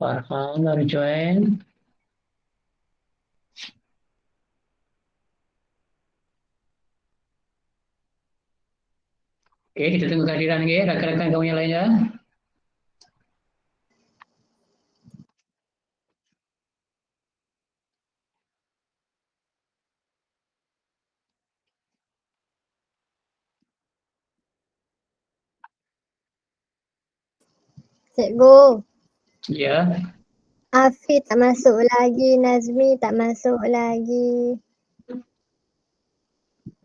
Farhan baru join. Oke, kita tunggu kehadiran lagi rakan-rakan kamu yang lainnya. Cikgu, Ya, Afi tak masuk lagi, Nazmi tak masuk lagi.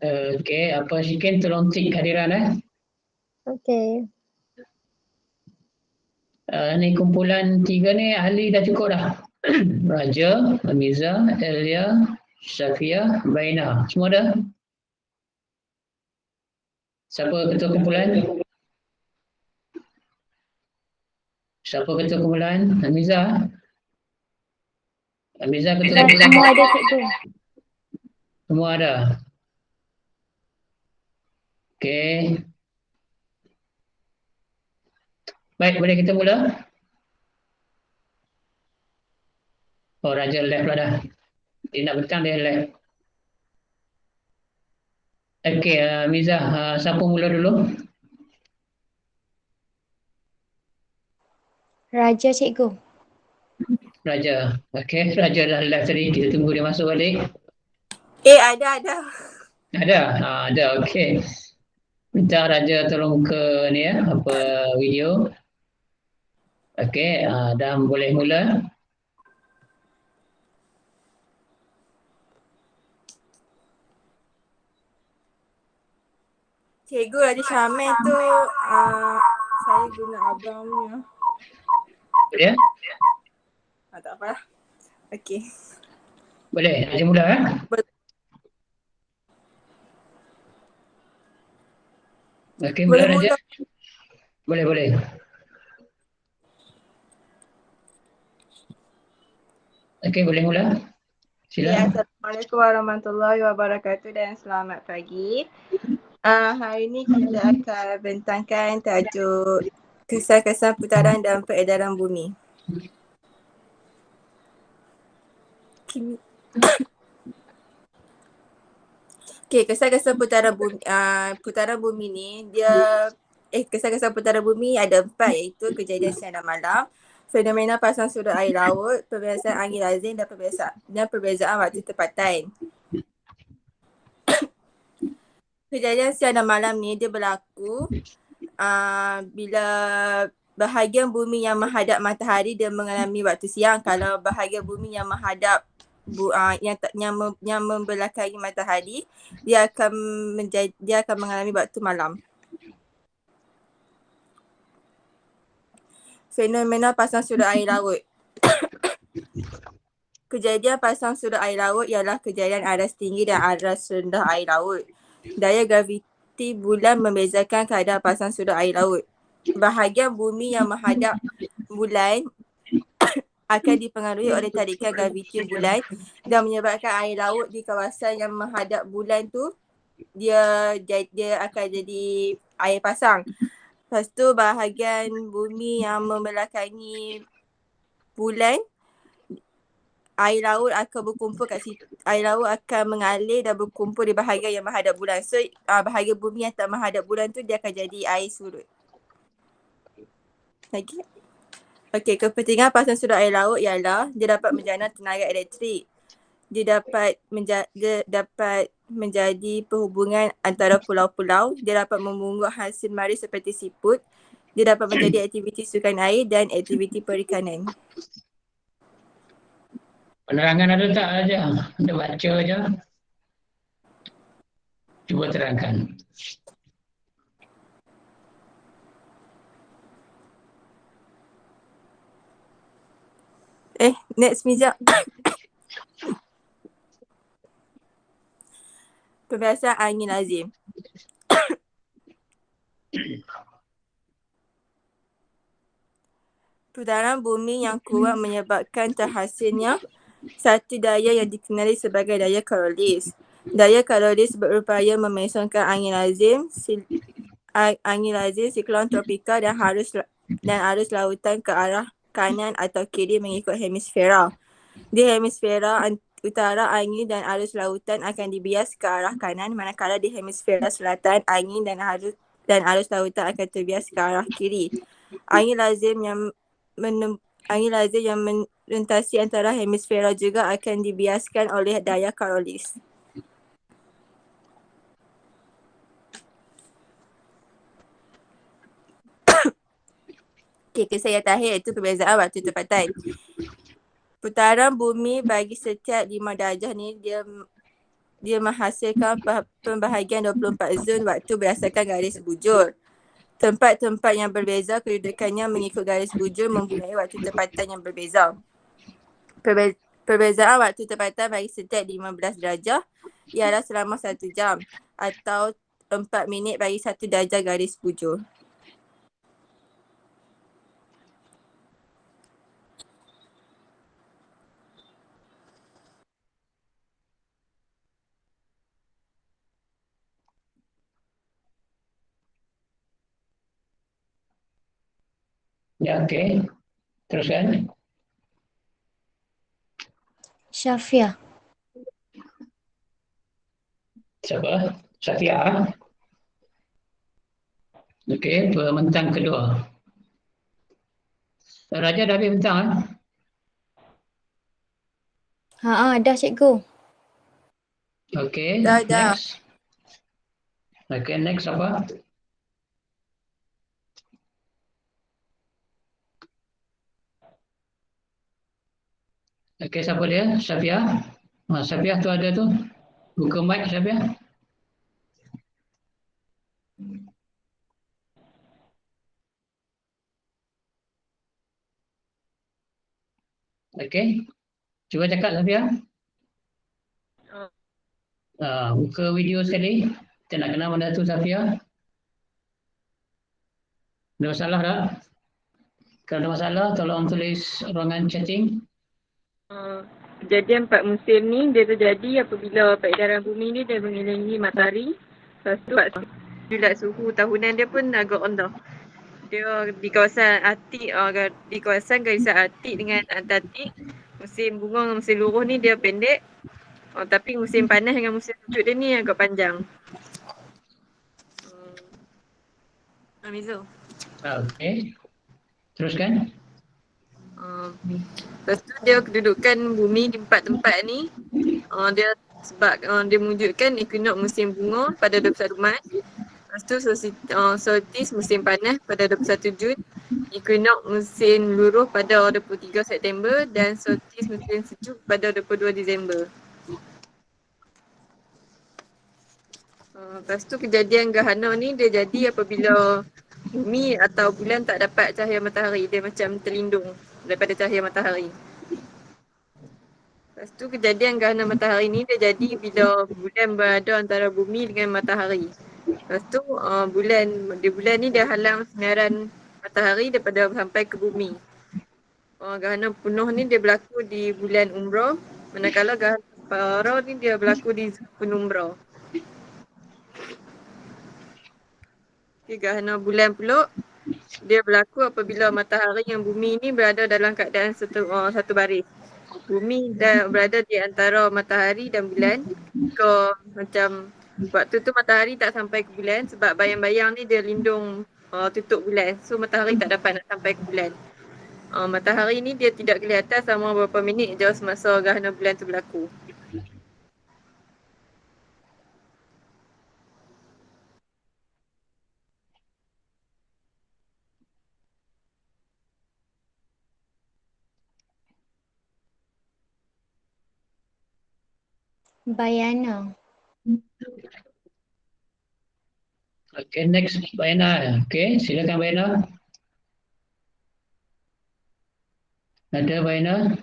oke. Apa Shikin tolong cek kehadiran Okey. Ni kumpulan 3 ni ahli dah cukup dah. Raja, Amiza, Elia, Syafia, Baina. Semua dah? Siapa ketua kumpulan? Siapa ketua kumpulan? Amiza? Amiza ketua kumpulan? Semua ada, cikgu. Semua ada. Okey. Baik, boleh kita mula? Oh, Raja left lah dah. Dia nak betang, dia left. Okey, Amiza, siapa mula dulu? Raja, cikgu. Raja. Okey, Raja dah left tadi. Kita tunggu dia masuk balik. Ada. Ada? Ada, okey. Minta Raja tolong ke ni video. Okey, dah boleh mula. Cikgu Raja Syamil tu saya guna abangnya. Boleh? Tak apalah. Okey. Boleh, Raja mula Okey, mula Raja. Boleh. Okey, boleh mula. Sila. Assalamualaikum warahmatullahi wabarakatuh dan selamat pagi. Hari ini kita akan bentangkan tajuk kesan-kesan putaran dan peredaran bumi. Okey, kesan-kesan putaran bumi ni kesan-kesan putaran bumi ada 4, iaitu kejadian siang dan malam, fenomena pasang surut air laut, perbezaan angin lazim dan perbezaan waktu tempatan. Kejadian siang dan malam ni dia berlaku bila bahagian bumi yang menghadap matahari dia mengalami waktu siang. Kalau bahagian bumi yang menghadap yang membelakangi matahari, dia akan mengalami waktu malam. Fenomena pasang surut air laut. Kejadian pasang surut air laut ialah kejadian aras tinggi dan aras rendah air laut. Daya graviti bulan membezakan keadaan pasang surut air laut. Bahagian bumi yang menghadap bulan akan dipengaruhi oleh tarikan graviti bulan dan menyebabkan air laut di kawasan yang menghadap bulan tu dia akan jadi air pasang. Lepas tu bahagian bumi yang membelakangi bulan, air laut akan berkumpul kat situ. Air laut akan mengalir dan berkumpul di bahagian yang menghadap bulan. So bahagian bumi yang tak menghadap bulan tu dia akan jadi air surut. Lagi? Okey, kepentingan pasang surut air laut ialah dia dapat menjana tenaga elektrik. Dia dapat menjadi perhubungan antara pulau-pulau. Dia dapat memungut hasil mari seperti siput. Dia dapat menjadi aktiviti sukan air dan aktiviti perikanan. Penerangan ada tak aja? Ada baca aja. Cuba terangkan. Next Miza. Perbezaan angin lazim. Putaran bumi yang kuat menyebabkan terhasilnya satu daya yang dikenali sebagai daya Coriolis. Daya Coriolis berupaya memesongkan angin lazim, siklon tropika dan arus lautan ke arah kanan atau kiri mengikut hemisfera. Di hemisfera utara, angin dan arus lautan akan dibias ke arah kanan, manakala di hemisfera selatan, angin dan arus lautan akan terbias ke arah kiri. Angin lazim yang melintasi antara hemisfera juga akan dibiaskan oleh daya Coriolis. Okey, kisah yang terakhir iaitu perbezaan waktu tempatan. Putaran bumi bagi setiap 5 darjah ni dia menghasilkan pembahagian 24 zon waktu berdasarkan garis bujur. Tempat-tempat yang berbeza kedudukannya mengikut garis bujur mempunyai waktu tempatan yang berbeza. Perbezaan waktu tempatan bagi setiap 15 darjah ialah selama 1 jam atau 4 minit bagi 1 darjah garis bujur. Ya, okey. Teruskan. Syafia. Siapa? Safia. Okey, pementang kedua. Raja dah habis mentang eh? Dah cikgu. Okey, Dah. next. Okey, next apa? Okey, siapa dia? Safia. Safia tu ada tu. Buka mic Safia. Okey. Cuba cakap Safia. Buka video sekali. Kita nak kenal mana tu Safia. Ada masalah tak? Kalau ada masalah, tolong tulis ruangan chatting. Kejadian 4 musim ni dia terjadi apabila peredaran bumi ni dia mengelilingi matahari. Lepas tu julat suhu tahunan dia pun agak rendah. Dia di kawasan Arktik, di kawasan garisan Arktik dengan Antartik, musim bunga dengan musim luruh ni dia pendek. Tapi musim panas dengan musim sejuk dia ni agak panjang. Amizo. Okey. Teruskan. Lepas tu dia kedudukan bumi di 4 tempat ni dia sebab dia mewujudkan equinox musim bunga pada 21 Mac. Lepas tu solstice musim panas pada 21 Jun, equinox musim luruh pada 23 September dan solstice musim sejuk pada 22 Disember. Lepas tu kejadian gerhana ni dia jadi apabila bumi atau bulan tak dapat cahaya matahari, dia macam terlindung daripada cahaya matahari. Lepas tu kejadian gerhana matahari ni dia jadi bila bulan berada antara bumi dengan matahari. Lepas tu bulan ni dia halang sinaran matahari daripada sampai ke bumi. Gerhana penuh ni dia berlaku di bulan Umrah, manakala gerhana separuh ni dia berlaku di penumbra. Gerhana bulan pula dia berlaku apabila matahari dan bumi ni berada dalam keadaan satu baris. Bumi berada di antara matahari dan bulan. Macam waktu tu matahari tak sampai ke bulan sebab bayang-bayang ni dia lindung tutup bulan. So matahari tak dapat nak sampai ke bulan. Matahari ni dia tidak kelihatan selama beberapa minit je semasa gerhana bulan tu berlaku. Bayana. Okey, next Bayana. Okey, silakan Bayana. Ada Bayana?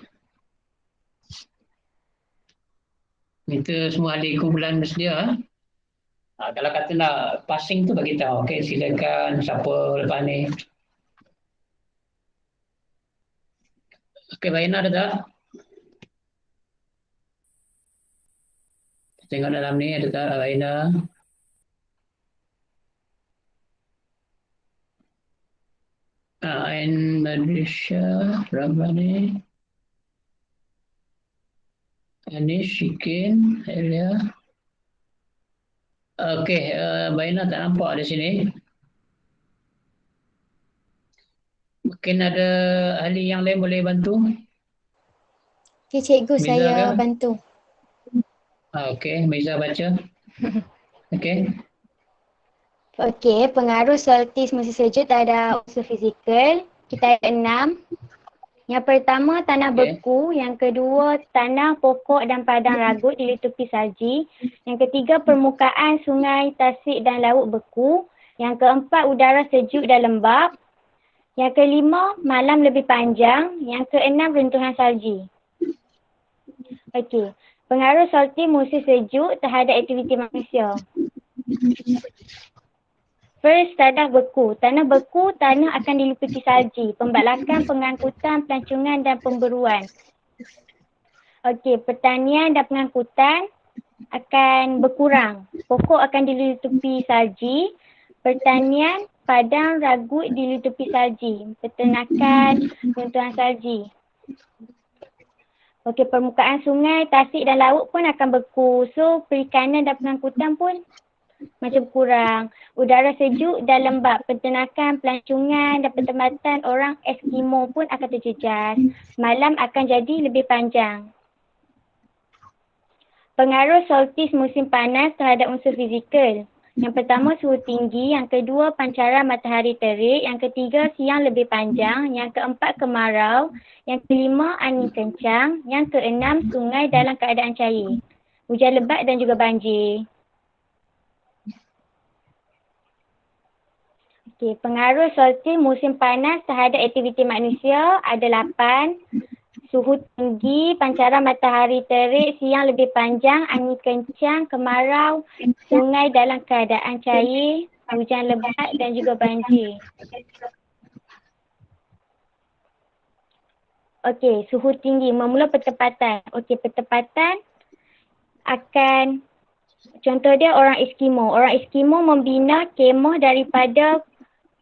Kita semua ahli kumpulan bersedia. Kalau kata nak passing tu bagi tahu. Okey, silakan siapa lepas ni. Okey, Bayana ada tak? Tengok dalam ni ada tak Bayana? Ain Malaysia, Rabani, Anis, Shikin, Elia. Okey, Baina tak nampak di sini. Mungkin ada ahli yang lain boleh bantu? Okay, cikgu, Miza saya ke? bantu. Okey, Miza baca. Okey. Okey, pengaruh soltis musim sejuk terhadap unsur fizikal. Kita ada 6. Yang pertama, tanah Okey. beku. Yang kedua, tanah, pokok dan padang ragut dilitupi salji. Yang ketiga, permukaan sungai, tasik dan laut beku. Yang keempat, udara sejuk dan lembap. Yang kelima, malam lebih panjang. Yang keenam, runtuhan salji. Okey, pengaruh soltis musim sejuk terhadap aktiviti manusia. First, tanah beku. Tanah beku, tanah akan diliputi salji. Pembalakan, pengangkutan, pelancongan dan pemberuan. Okey, pertanian dan pengangkutan akan berkurang. Pokok akan dilitupi salji. Pertanian, padang, ragut dilitupi salji. Peternakan, runtuhan salji. Okey, permukaan sungai, tasik dan laut pun akan beku. So, perikanan dan pengangkutan pun macam kurang. Udara sejuk dan lembap, peternakan, pelancongan dan pertempatan orang Eskimo pun akan terjejas. Malam akan jadi lebih panjang. Pengaruh soltis musim panas terhadap unsur fizikal. Yang pertama, suhu tinggi. Yang kedua, pancaran matahari terik. Yang ketiga, siang lebih panjang. Yang keempat, kemarau. Yang kelima, angin kencang. Yang keenam, sungai dalam keadaan cair. Hujan lebat dan juga banjir. Okey, pengaruh soltis musim panas terhadap aktiviti manusia ada 8. Suhu tinggi, pancaran matahari terik, siang lebih panjang, angin kencang, kemarau, sungai dalam keadaan cair, hujan lebat dan juga banjir. Okey, suhu tinggi, memula pertempatan. Okey, pertempatan akan, contoh dia orang Eskimo. Orang Eskimo membina kemah daripada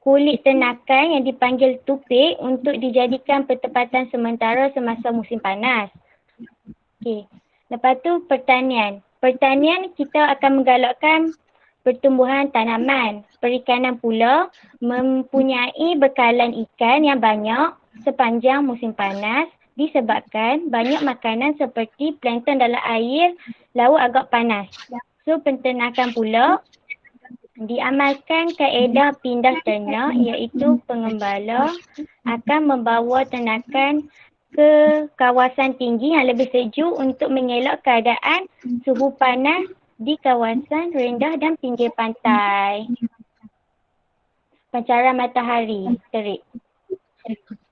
kulit ternakan yang dipanggil tupik untuk dijadikan pertempatan sementara semasa musim panas. Okey. Lepas tu pertanian. Pertanian kita akan menggalakkan pertumbuhan tanaman. Perikanan pula mempunyai bekalan ikan yang banyak sepanjang musim panas disebabkan banyak makanan seperti plankton dalam air laut agak panas. So penternakan pula diamalkan kaedah pindah ternak iaitu pengembala akan membawa ternakan ke kawasan tinggi yang lebih sejuk untuk mengelak keadaan suhu panas di kawasan rendah dan pinggir pantai. Pancaran matahari terik.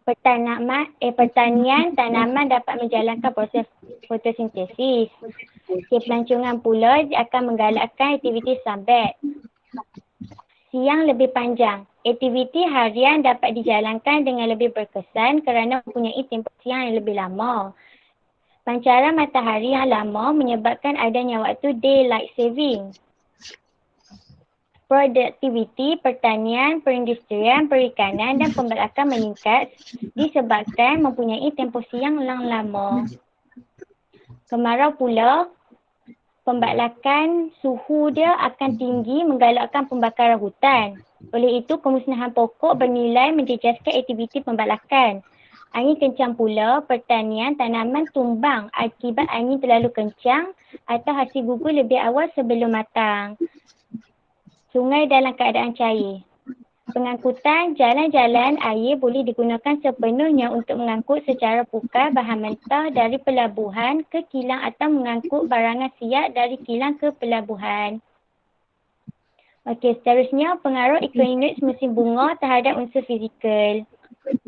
Pertanian tanaman dapat menjalankan proses fotosintesis. Pelancongan pula akan menggalakkan aktiviti sambat. Siang lebih panjang. Aktiviti harian dapat dijalankan dengan lebih berkesan kerana mempunyai tempoh siang yang lebih lama. Pancaran matahari yang lama menyebabkan adanya waktu daylight saving. Produktiviti pertanian, perindustrian, perikanan dan pembalakan meningkat disebabkan mempunyai tempoh siang yang lama. Kemarau pula, pembalakan suhu dia akan tinggi menggalakkan pembakaran hutan. Oleh itu, pemusnahan pokok bernilai menjejaskan aktiviti pembalakan. Angin kencang pula, pertanian tanaman tumbang akibat angin terlalu kencang atau hasil gugur lebih awal sebelum matang. Sungai dalam keadaan cair. Pengangkutan jalan-jalan air boleh digunakan sepenuhnya untuk mengangkut secara pukal bahan mentah dari pelabuhan ke kilang atau mengangkut barangan siap dari kilang ke pelabuhan. Okey, seterusnya pengaruh ekonomis musim bunga terhadap unsur fizikal.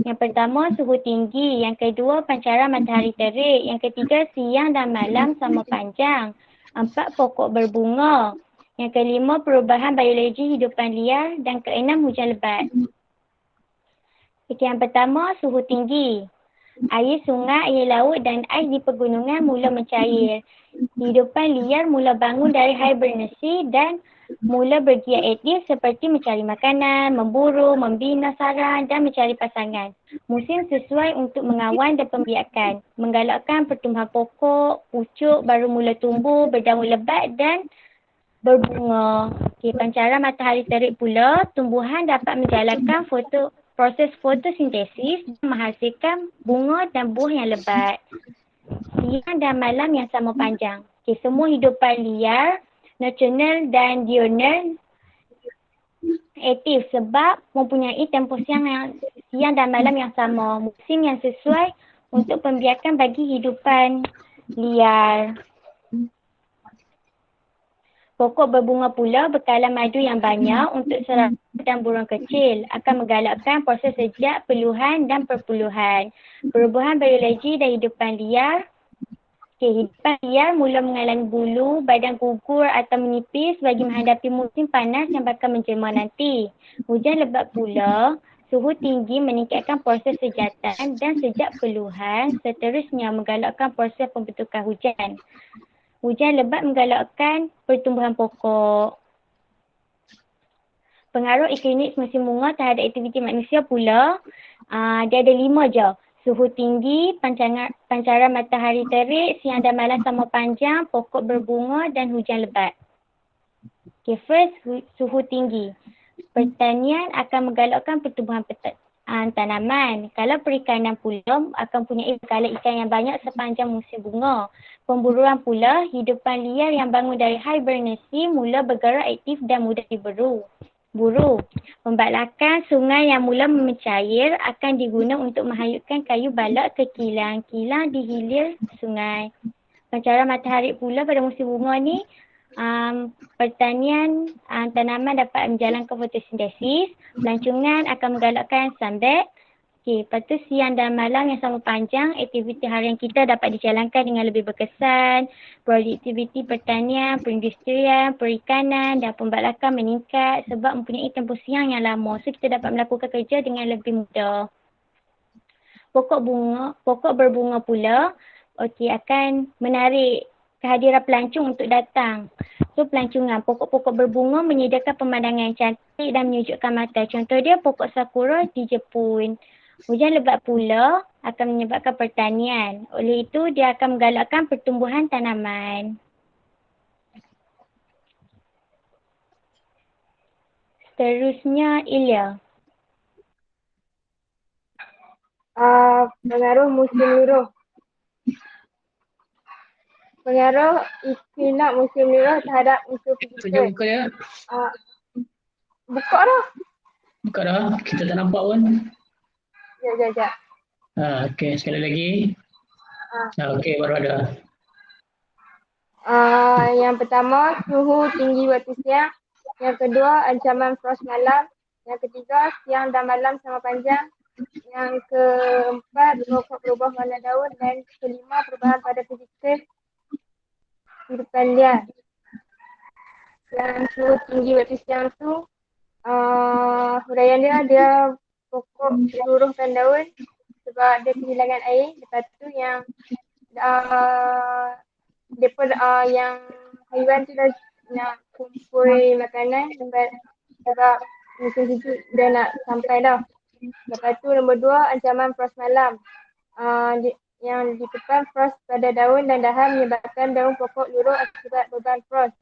Yang pertama, suhu tinggi. Yang kedua, pancaran matahari terik. Yang ketiga, siang dan malam sama panjang. 4, pokok berbunga. Yang kelima, perubahan biologi hidupan liar. Dan keenam, hujan lebat. Okey, yang pertama, suhu tinggi. Air sungai, air laut dan ais di pegunungan mula mencair. Hidupan liar mula bangun dari hibernasi dan Mula bergiat aktif seperti mencari makanan, memburu, membina sarang dan mencari pasangan. Musim sesuai untuk mengawan dan pembiakan. Menggalakkan pertumbuhan pokok, pucuk baru mula tumbuh, berdaun lebat dan berbunga. Pancaran matahari terik pula, tumbuhan dapat menjalankan proses fotosintesis dan menghasilkan bunga dan buah yang lebat. Siang dan malam yang sama panjang. Semua hidupan liar, nocturnal dan diurnal aktif sebab mempunyai tempoh siang dan malam yang sama. Musim yang sesuai untuk pembiakan bagi hidupan liar. Pokok berbunga pula bekalan madu yang banyak untuk serangga dan burung kecil. Akan menggalakkan proses sejak peluhan dan perpuluhan. Perubahan biologi dan hidupan liar. Hidupan liar mula mengalami bulu, badan gugur atau menipis bagi menghadapi musim panas yang bakal menjelma nanti. Hujan lebat pula, suhu tinggi meningkatkan proses sejatan dan sejak peluhan seterusnya menggalakkan proses pembentukan hujan. Hujan lebat menggalakkan pertumbuhan pokok. Pengaruh iklinik musim bunga terhadap aktiviti manusia pula, dia ada 5 je. Suhu tinggi, pancaran matahari terik, siang dan malam sama panjang, pokok berbunga dan hujan lebat. First, suhu tinggi. Pertanian akan menggalakkan pertumbuhan tanaman. Kalau perikanan pula akan punya bekalan ikan yang banyak sepanjang musim bunga. Pemburuan pula, hidupan liar yang bangun dari hibernasi mula bergerak aktif dan mudah diburu. Pembalakan sungai yang mula mencair akan diguna untuk menghayutkan kayu balak ke kilang. Kilang di hilir sungai. Pancaran matahari pula pada musim bunga ni, pertanian tanaman dapat menjalankan fotosintesis. Pelancongan akan menggalakkan sunbath. Lepas tu siang dan malam yang sama panjang, aktiviti harian kita dapat dijalankan dengan lebih berkesan. Produktiviti pertanian, perindustrian, perikanan dan pembalakan meningkat sebab mempunyai tempoh siang yang lama. So kita dapat melakukan kerja dengan lebih mudah. Pokok berbunga pula akan menarik kehadiran pelancong untuk datang. So pelancongan, pokok-pokok berbunga menyediakan pemandangan yang cantik dan menyejukkan mata. Contoh dia pokok sakura di Jepun. Hujan lebat pula akan menyebabkan pertanian. Oleh itu, dia akan menggalakkan pertumbuhan tanaman. Seterusnya, Ilya. Pengaruh musim luruh. Pengaruh iklim musim luruh terhadap unsur Tunjuk fizikal. muka dia. Buka dah. Buka dah. Kita tak nampak pun. Sekejap. Okey, sekali lagi. Okey, baru ada. Yang pertama, suhu tinggi waktu siang. Yang kedua, ancaman frost malam. Yang ketiga, siang dan malam sama panjang. Yang keempat, pokok berubah warna daun. Dan kelima, perubahan pada fizikal hidupan liar. Yang suhu tinggi waktu siang tu, huraian dia pokok luruhkan daun sebab dia kehilangan air. Lepas tu yang yang haiwan tu dah nak kumpul makanan sebab musim sejuk dah nak sampai dah. Lepas tu nombor 2, ancaman frost malam. Yang ditekan frost pada daun dan dahan menyebabkan daun pokok luruh akibat beban frost.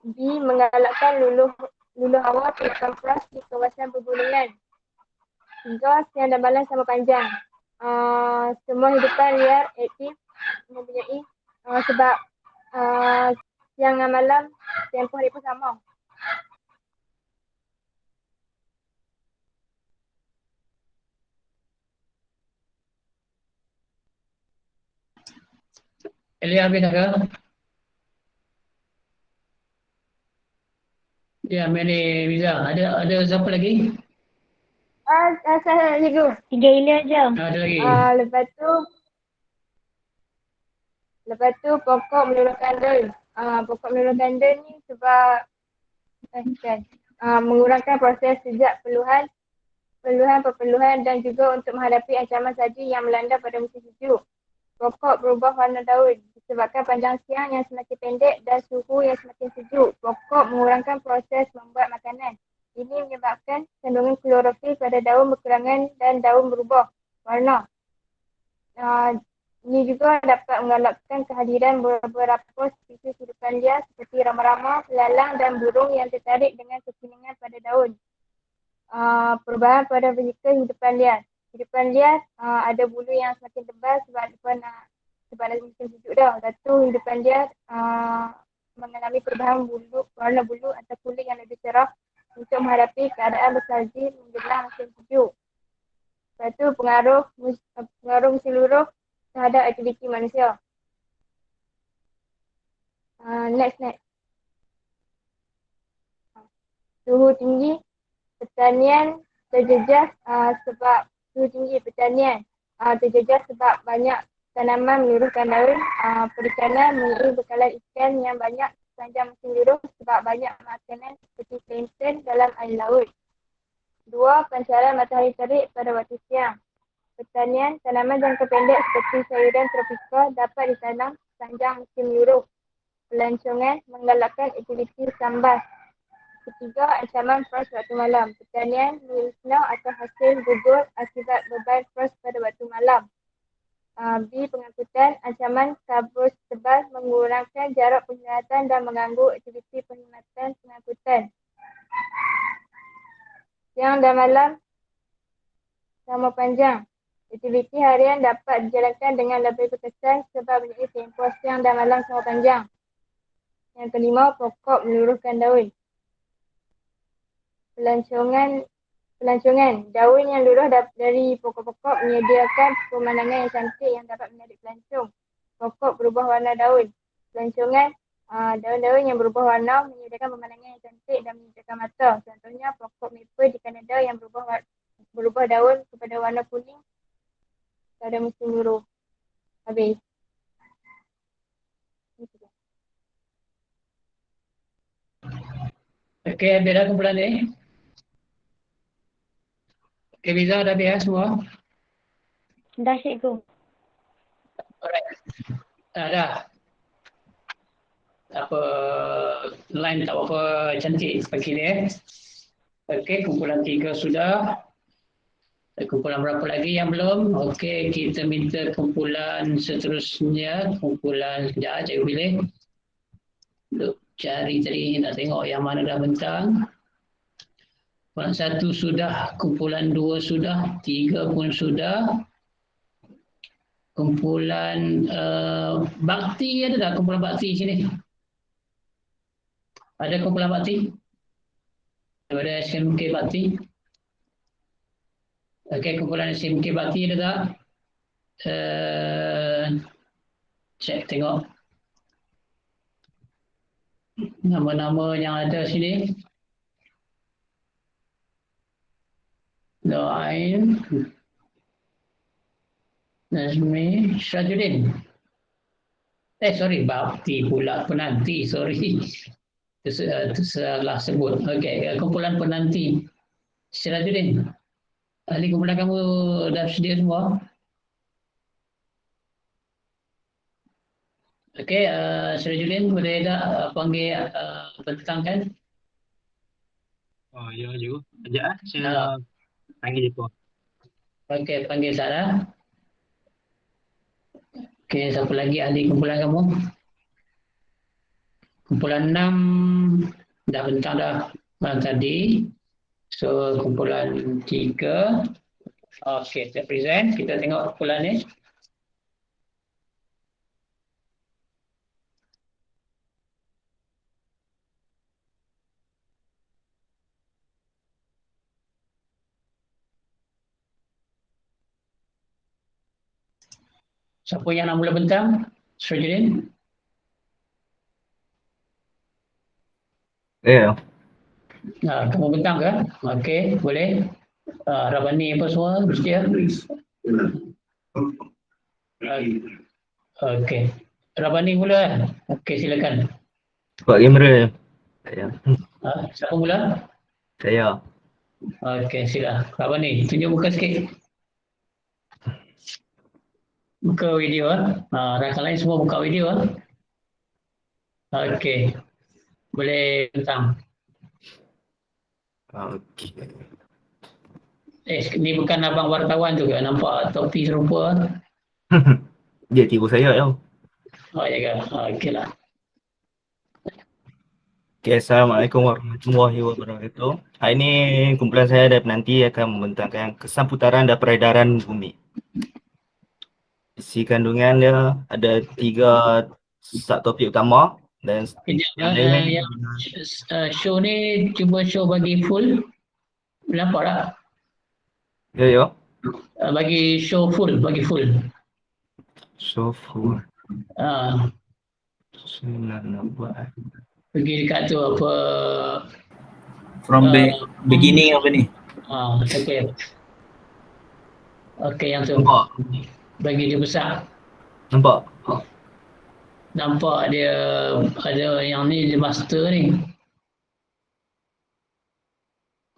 Menggalakkan luluh hawa tekan frost di kawasan pegunungan. 3, siang dan malam sama panjang. Semua hidupan liar aktif mempunyai sebab siang dan malam tempoh hari pun sama. Elia habis dah ke? Ya, Mary Miza. Ada siapa lagi? Saya cikgu. 3 Ilya je. Ada lagi. Lepas tu pokok meluruhkan daun. Pokok meluruhkan daun ni sebab mengurangkan proses sejak perpeluhan dan juga untuk menghadapi ancaman salji yang melanda pada musim sejuk. Pokok berubah warna daun disebabkan panjang siang yang semakin pendek dan suhu yang semakin sejuk. Pokok mengurangkan proses membuat makanan. Ini menyebabkan kandungan klorofil pada daun berkurangan dan daun berubah warna. Ini juga dapat menggalakkan kehadiran beberapa spesies hidupan liar seperti rama-rama, belalang dan burung yang tertarik dengan kekuningan pada daun. Perubahan pada fizikal hidupan liar. Hidupan liar ada bulu yang semakin tebal sebab dah musim sejuk dah. Satu hidupan liar mengalami perubahan warna bulu atau kulit yang lebih cerah untuk menghadapi keadaan bersalji menjelang musim sejuk. Satu pengaruh menyeluruh terhadap aktiviti manusia. Next. Suhu tinggi pertanian terjejas sebab banyak tanaman meluruhkan daun. Perikanan memiliki bekalan ikan yang banyak sepanjang musim luruh sebab banyak makanan seperti plankton dalam air laut. 2. Pancaran matahari terik pada waktu siang. Pertanian tanaman jangka pendek seperti sayuran tropika dapat ditanam sepanjang musim luruh. Pelancongan menggalakkan aktiviti sambas. 3. Ancaman frost waktu malam. Pertanian musnah atau hasil gugur akibat beban frost pada waktu malam. B. Pengangkutan. Ancaman kabus tebal mengurangkan jarak penghematan dan mengganggu aktiviti penghematan pengangkutan. Siang dan malam sama panjang. Aktiviti harian dapat dijalankan dengan lebih berkesan sebab mempunyai tempoh siang dan malam sama panjang. Yang kelima, pokok meluruhkan daun. Pelancongan. Daun yang luruh dari pokok-pokok menyediakan pemandangan yang cantik yang dapat menarik pelancong. Pokok berubah warna daun. Pelancongan, daun-daun yang berubah warna menyediakan pemandangan yang cantik dan menyediakan mata. Contohnya pokok maple di Kanada yang berubah daun kepada warna kuning pada musim luruh. Habis. Okey, habis dah kumpulan ni. Okey, Biza dah habis semua? Dah cikgu. Alright. Dah. Apa line tak apa cantik pagi ni Okey, kumpulan 3 sudah. Kumpulan berapa lagi yang belum? Okey, kita minta kumpulan seterusnya. Kumpulan sekejap, cikgu pilih. Duk cari tadi, nak tengok yang mana dah bentang. Kumpulan 1 sudah, kumpulan 2 sudah, 3 pun sudah. Kumpulan bakti ada tak kumpulan bakti sini? Ada kumpulan bakti? Ada SMK bakti? Okey, kumpulan SMK bakti ada tak? Cek tengok nama-nama yang ada sini. Doain, Nazmi, Syajudin. Sorry, bakti pula, penanti, sorry. Salah sebut. Okey, kumpulan penanti. Syajudin. Ahli kumpulan kamu dah sedia semua? Okey, Syajudin boleh tak panggil bentangkan? Oh, ya cikgu. Sekejap saya panggil cikgu. Okey, panggil Sarah. Okey, siapa lagi ahli kumpulan kamu? Kumpulan 6 dah bentang dah malam tadi. So, kumpulan 3. Okey, kita present. Kita tengok kumpulan ni. Siapa yang nak mula bentang? Syajudin? Ya. Kamu bentang ke? Okey, boleh. Rabani apa semua bersedia? Okey. Rabani mula. Okey, silakan. Buat kamera. Saya. Siapa mula? Saya. Okey, sila. Rabani, tunjuk muka sikit. Buka video. Rakan lain semua buka video. Okey. Boleh tentang. Okey. Ni bukan abang wartawan tu ke? Nampak topi serupa. Dia tipu saya tau. Oh, ya ke? Okeylah. Okay, Assalamualaikum warahmatullahi wabarakatuh. Hari ini kumpulan saya dan penanti akan membentangkan kesan putaran dan peredaran bumi. Isi kandungan dia ada 3 subtopik utama dan Kejap, show ni cuba show bagi full. Nampak tak? ya. Bagi show full, bagi full. So full. Ah, Saya nak buat. pergi dekat tu apa? From beginning apa ni? Okey. Okey, yang tu. Nampak? Bagi dia besar. Nampak? Nampak dia ada yang ni dia master ni.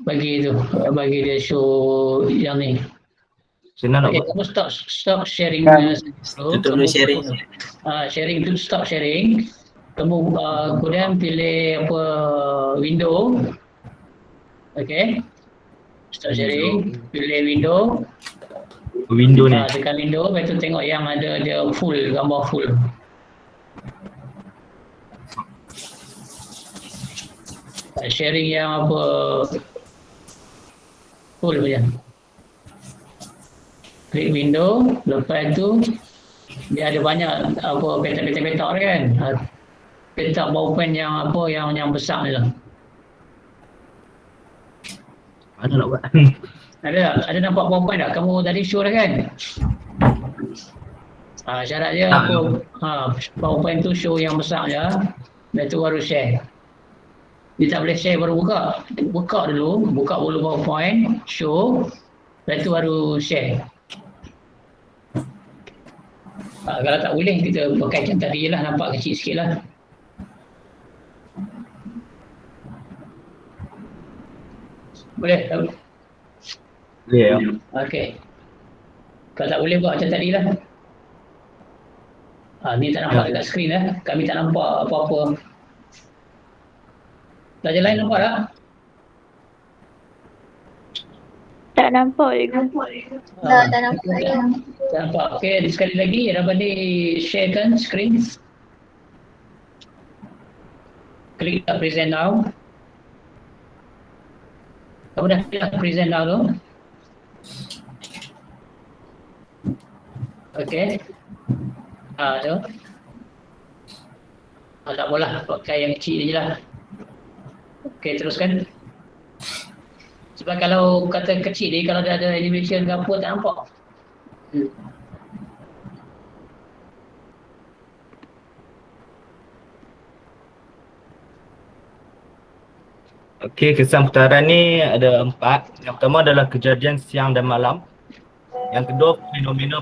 Bagi tu, bagi dia show yang ni. Senang nak Okey, buat. kamu stop sharing. Tutup dulu sharing. Sharing tu stop sharing. Kamu kemudian pilih apa window. Okey. Stop sharing, pilih window. Window ni. Tekan window, lepas tu tengok yang ada dia full, gambar full. Sharing yang apa full macam. Klik window, lepas tu dia ada banyak apa petak-petak kan. Petak PowerPoint yang apa yang besar ni lah. Mana nak buat? Ada nampak PowerPoint tak? Kamu tadi show dah kan? Syarat dia apa? PowerPoint tu show yang besar je. Lepas tu baru share. Dia tak boleh share baru buka. Buka dulu PowerPoint, show. Lepas tu baru share. Kalau tak boleh kita pakai macam tadi je lah, nampak kecil sikit lah. Boleh? Boleh ya. Okey. Kalau tak boleh buat macam tadi lah. Ni tak nampak dekat skrin lah. Kami tak nampak apa-apa. Pelajar lain nampak tak? Tak nampak je. Tak nampak. Tak nampak. Okey, sekali lagi Rabani sharekan skrin. Klik present now. Kamu dah klik present now tu. Okey. Tu. Tak apalah, pakai yang kecil je lah. Okey, teruskan. Sebab kalau kata kecil ni, kalau dia ada animation ke apa, tak nampak. Okey, kesan putaran ni ada 4. Yang pertama adalah kejadian siang dan malam. Yang kedua, fenomena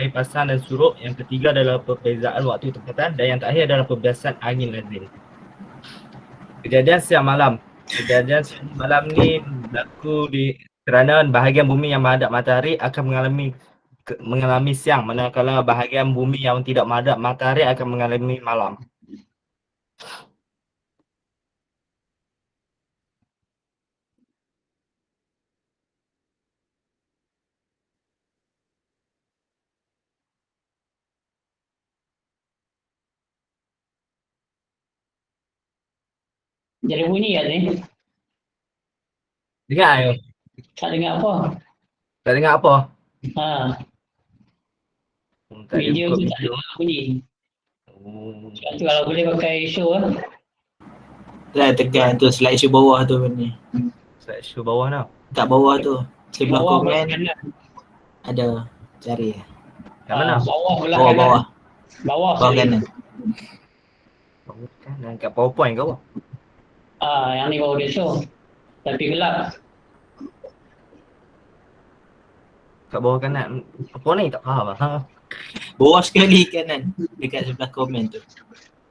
air pasang dan surut. Yang ketiga adalah perbezaan waktu tempatan. Dan yang terakhir adalah perbiasan angin lazim. Kejadian siang malam. Kejadian siang malam ni berlaku kerana bahagian bumi yang menghadap matahari akan mengalami siang, manakala bahagian bumi yang tidak menghadap matahari akan mengalami malam. Jadi bunyi kat ni. Dengar je? Tak dengar apa. Tak dengar apa? Tak Video buka tu tak dengar bunyi. Sebab tu kalau boleh pakai show lah. Dah tekan tu slideshow bawah tu ni. Slideshow bawah tau. Kat bawah tu. Sebelah Bawah komen kanan. ada cari. Kat mana? Bawah belah Bawah kanan. bawah. Bawah Bawah sekali. kanan. Bawah kanan kat PowerPoint ke apa? Yang ni baru dia show. Tapi gelap. Kat bawah kanan. Apa ni? Tak faham lah. Bawah sekali kanan. Dekat sebelah komen tu.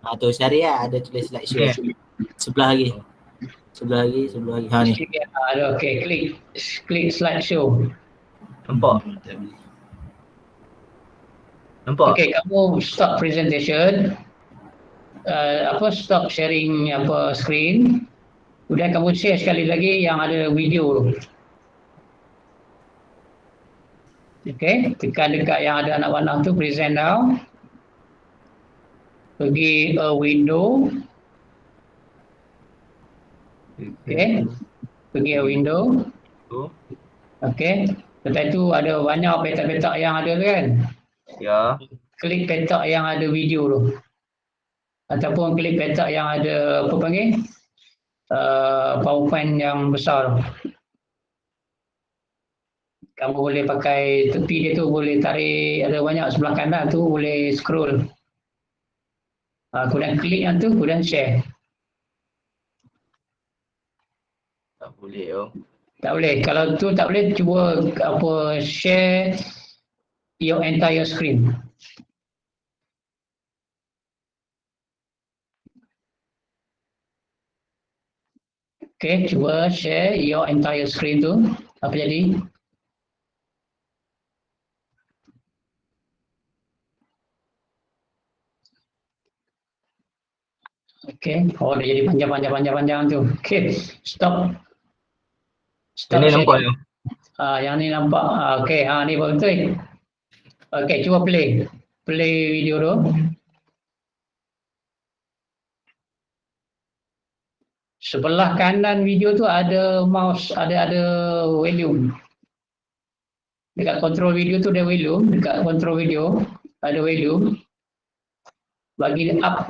Tu cari lah. Ada tulis slideshow. Okay. Sebelah lagi. Sebelah lagi. Ni. Okey, klik slideshow. Nampak? Nampak? Okey, kamu stop presentation. Stop sharing screen. Kemudian kamu share sekali lagi yang ada video tu. Okey, tekan dekat yang ada anak panah tu, present now. Pergi window. Okey. Pergi window. Okey. Lepas tu ada banyak petak-petak yang ada tu kan. Ya. Klik petak yang ada video tu. Ataupun klik petak yang ada PowerPoint yang besar tu. Kamu boleh pakai tepi dia tu, boleh tarik, ada banyak sebelah kanan tu, boleh scroll. Kemudian klik yang tu, kemudian share. Tak boleh oh. Tak boleh. Kalau tu tak boleh, cuba share your entire screen. Okey, cuba share your entire screen tu. Apa jadi? Okey, dah jadi panjang tu. Okey, stop. Ini nampak ya? Yang ni nampak. Okey, ni betul. Okey, cuba play. Play video tu. Sebelah kanan video tu ada mouse, ada volume. Dekat control video tu ada volume, dekat control video ada volume. Bagi up.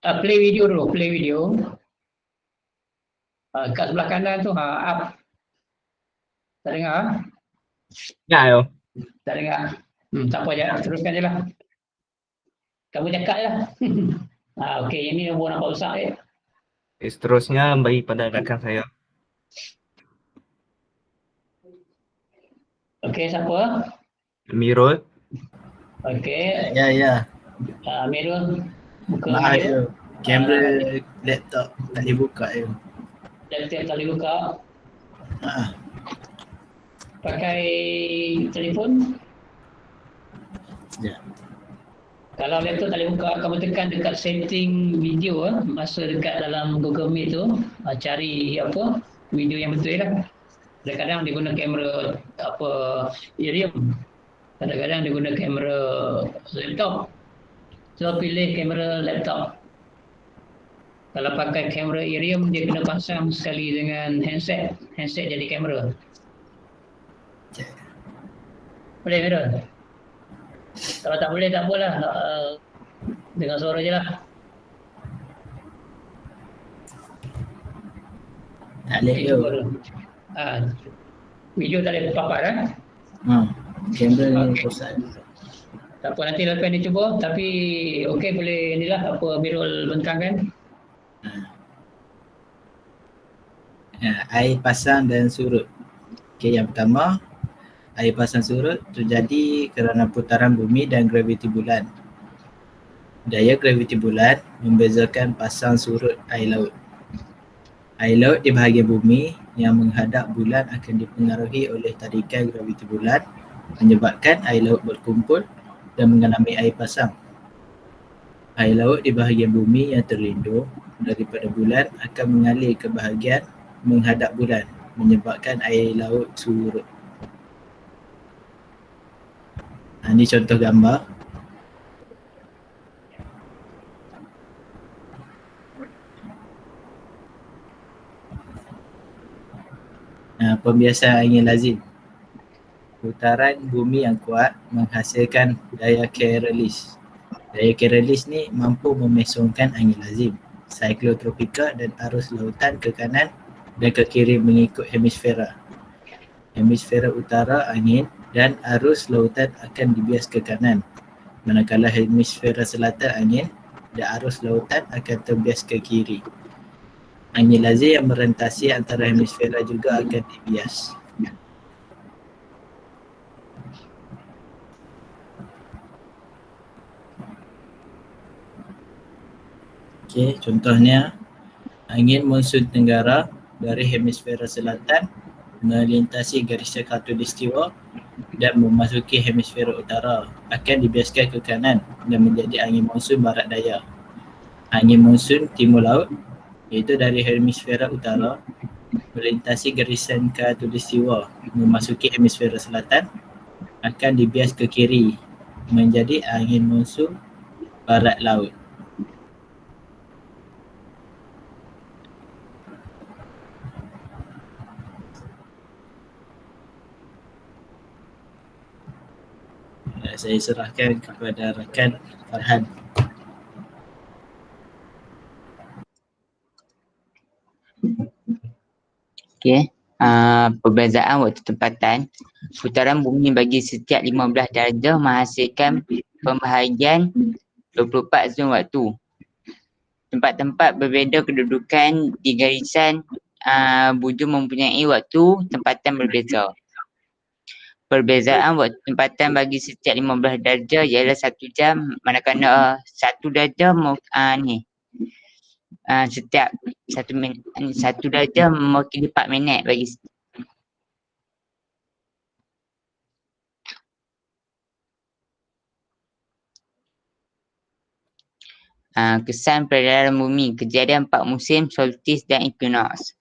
Play video dulu, play video. Kat sebelah kanan tu up. Tak dengar? Ya yo. Tak dengar. Tak apa je, teruskan je lah. Kamu cakap je lah. Okey, ini nombor nampak besar Seterusnya bagi pada rakan saya. Okey, siapa? Mirul. Okey. Ya. Mirul. Buka Maaf video. yo. Kamera laptop tak boleh buka yo. Laptop tak boleh buka. Pakai telefon? Ya. Kalau laptop tak boleh buka, kamu tekan dekat setting video masa dekat dalam Google Meet tu, cari video yang betul lah. Kadang-kadang dia guna kamera Irium. Kadang-kadang dia guna kamera laptop. So pilih kamera laptop. Kalau pakai kamera Irium, dia kena pasang sekali dengan handset. Handset jadi kamera. Boleh Mirul? Kalau tak boleh, tak apalah. Dengar suara je lah. Tak boleh yo. Video tak boleh papat Kamera ni rosak. Tak apa, nanti lepas ni cuba. Tapi okey, boleh inilah Mirul bentangkan. Air pasang dan surut. Okey, yang pertama, air pasang surut terjadi kerana putaran bumi dan graviti bulan. Daya graviti bulan membezakan pasang surut air laut. Air laut di bahagian bumi yang menghadap bulan akan dipengaruhi oleh tarikan graviti bulan, menyebabkan air laut berkumpul dan mengalami air pasang. Air laut di bahagian bumi yang terlindung daripada bulan akan mengalir ke bahagian menghadap bulan, menyebabkan air laut surut. Ini contoh gambar. Pembiasaan angin lazim. Putaran bumi yang kuat menghasilkan daya Carolis. Daya Carolis ni mampu memesongkan angin lazim, siklotropika dan arus lautan ke kanan dan ke kiri mengikut hemisfera. Hemisfera utara angin dan arus lautan akan dibias ke kanan, manakala hemisfera selatan angin dan arus lautan akan terbias ke kiri. Angin lazim yang merentasi antara hemisfera juga akan dibias. Okey, contohnya angin monsun tenggara dari hemisfera selatan melintasi garis khatulistiwa dan memasuki hemisfera utara akan dibiaskan ke kanan dan menjadi angin monsun barat daya. Angin monsun timur laut iaitu dari hemisfera utara melintasi garisan khatulistiwa memasuki hemisfera selatan akan dibias ke kiri menjadi angin monsun barat laut. Saya serahkan kepada rakan Farhan. Okey. Perbezaan waktu tempatan. Putaran bumi bagi setiap 15 darjah menghasilkan pembahagian 24 zon waktu. Tempat-tempat berbeza kedudukan di garisan bujur mempunyai waktu tempatan berbeza. Perbezaan waktu tempatan bagi setiap 15 darjah ialah 1 jam, manakala 1 darjah setiap 1 darjah mewakili 4 minit bagi kesan peredaran bumi, kejadian 4 musim, solstice dan equinox.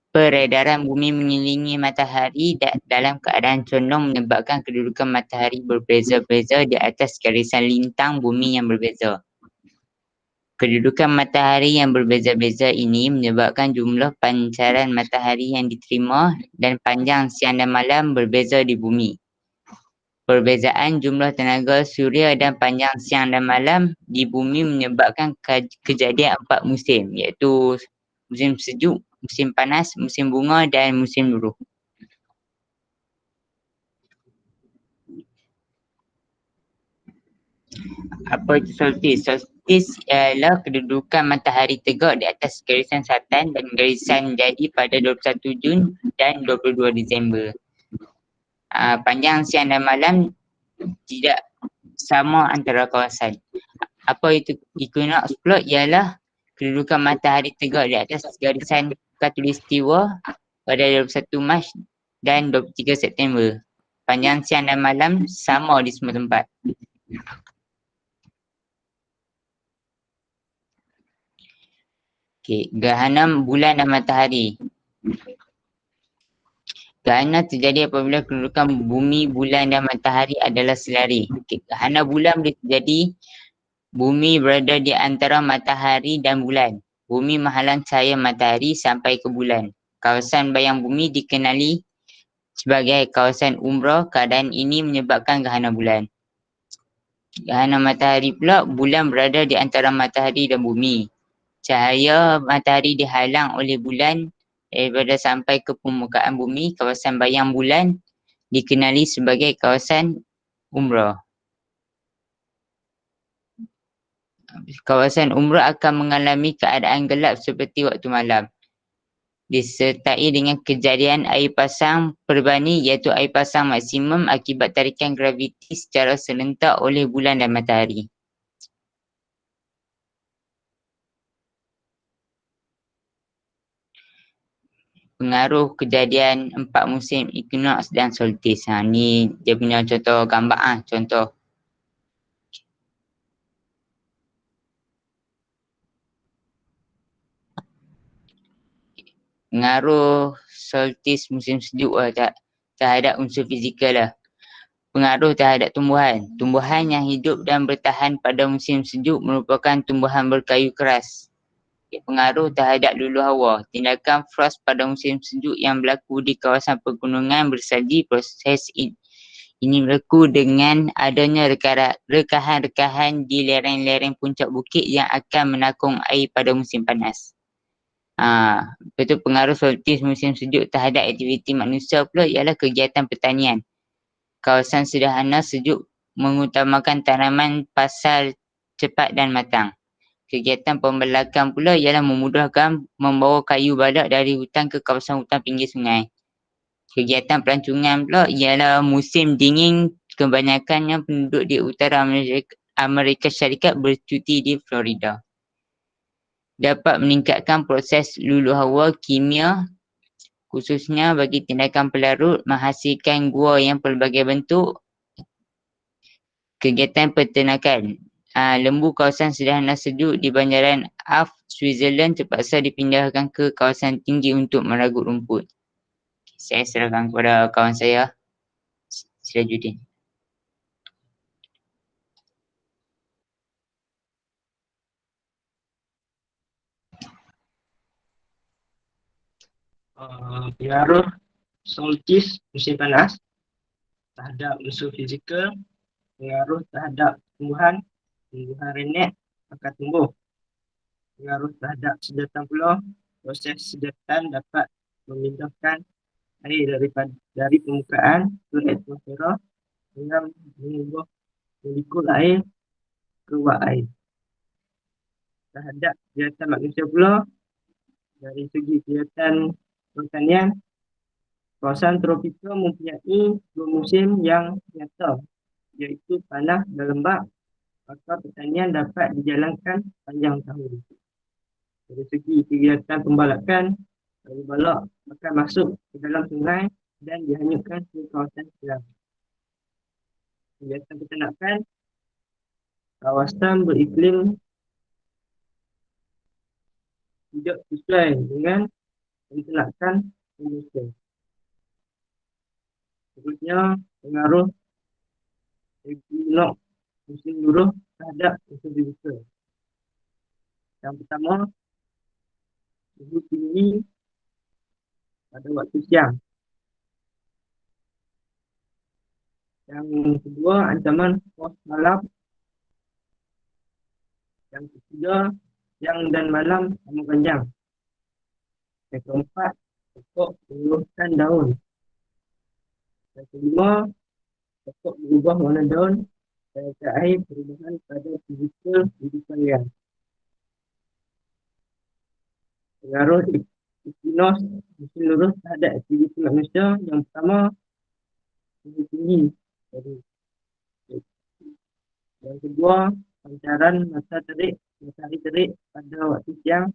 Peredaran bumi mengelilingi matahari dalam keadaan condong menyebabkan kedudukan matahari berbeza-beza di atas garisan lintang bumi yang berbeza. Kedudukan matahari yang berbeza-beza ini menyebabkan jumlah pancaran matahari yang diterima dan panjang siang dan malam berbeza di bumi. Perbezaan jumlah tenaga suria dan panjang siang dan malam di bumi menyebabkan kejadian 4 musim, iaitu musim sejuk, musim panas, musim bunga dan musim luruh. Apa itu solstice? Solstice ialah kedudukan matahari tegak di atas garisan selatan dan garisan jadi pada 21 Jun dan 22 Disember. Panjang siang dan malam tidak sama antara kawasan. Apa itu equinox pula? Ialah kedudukan matahari tegak di atas garisan khatulistiwa pada 21 Mac dan 23 September. Panjang siang dan malam sama di semua tempat. Okey, gerhana bulan dan matahari. Gerhana terjadi apabila kedudukan bumi, bulan dan matahari adalah selari. Gerhana bulan boleh terjadi bumi berada di antara matahari dan bulan. Bumi menghalang cahaya matahari sampai ke bulan. Kawasan bayang bumi dikenali sebagai kawasan umbra. Keadaan ini menyebabkan gerhana bulan. Gerhana matahari pula, bulan berada di antara matahari dan bumi. Cahaya matahari dihalang oleh bulan daripada sampai ke permukaan bumi. Kawasan bayang bulan dikenali sebagai kawasan umbra. Kawasan umbra akan mengalami keadaan gelap seperti waktu malam, disertai dengan kejadian air pasang perbani, iaitu air pasang maksimum akibat tarikan graviti secara serentak oleh bulan dan matahari. Pengaruh kejadian 4 musim, equinox dan solstice. Ni dia punya contoh gambar. Contoh. Pengaruh solstice musim sejuk terhadap unsur fizikal lah. Pengaruh terhadap tumbuhan. Tumbuhan yang hidup dan bertahan pada musim sejuk merupakan tumbuhan berkayu keras. Pengaruh terhadap luluh hawa. Tindakan frost pada musim sejuk yang berlaku di kawasan pegunungan bersalji. Proses ini berlaku dengan adanya rekahan-rekahan di lereng-lereng puncak bukit yang akan menakung air pada musim panas. Betul. Pengaruh solstice musim sejuk terhadap aktiviti manusia pula ialah kegiatan pertanian. Kawasan sederhana sejuk mengutamakan tanaman pasal cepat dan matang. Kegiatan pembalakan pula ialah memudahkan membawa kayu badak dari hutan ke kawasan hutan pinggir sungai. Kegiatan pelancongan pula ialah musim dingin, kebanyakannya penduduk di utara Amerika Syarikat bercuti di Florida. Dapat meningkatkan proses luluh hawa kimia khususnya bagi tindakan pelarut menghasilkan gua yang pelbagai bentuk kegiatan peternakan. Lembu kawasan sederhana sejuk di banjaran Alps, Switzerland terpaksa dipindahkan ke kawasan tinggi untuk meragut rumput. Saya serahkan kepada kawan saya, Sirajuddin. Pengaruh solstice musim panas terhadap unsur fizikal, pengaruh terhadap tumbuhan renek akan tumbuh. Pengaruh terhadap sedotan pula, proses sedotan dapat memindahkan air dari permukaan ke atmosfera dengan mengubah molekul air ke wak air. Terhadap kegiatan manusia pula, dari segi kegiatan pertanian, kawasan tropika mempunyai dua musim yang nyata, iaitu panas dan lembap, maka pertanian dapat dijalankan panjang tahun. Dari segi kegiatan pembalakan, balak akan masuk ke dalam sungai dan dihanyutkan ke kawasan selam. Kegiatan peternakan, kawasan beriklim tidak sesuai dengan peternakan manusia. Seterusnya, pengaruh equinox musim luruh terhadap musim biasa. Yang pertama, suhu tinggi pada waktu siang. Yang kedua, ancaman pos malam. Yang ketiga, siang dan malam sama panjang. Yang keempat, pokok menurunkan daun. Yang kelima, pokok berubah warna daun. Dan yang terakhir, perubahan pada fizikal kehidupan liar. Pengaruh equinox musim luruh terhadap aktiviti manusia. Yang pertama, suhu tinggi. Yang kedua, pancaran matahari terik pada waktu siang.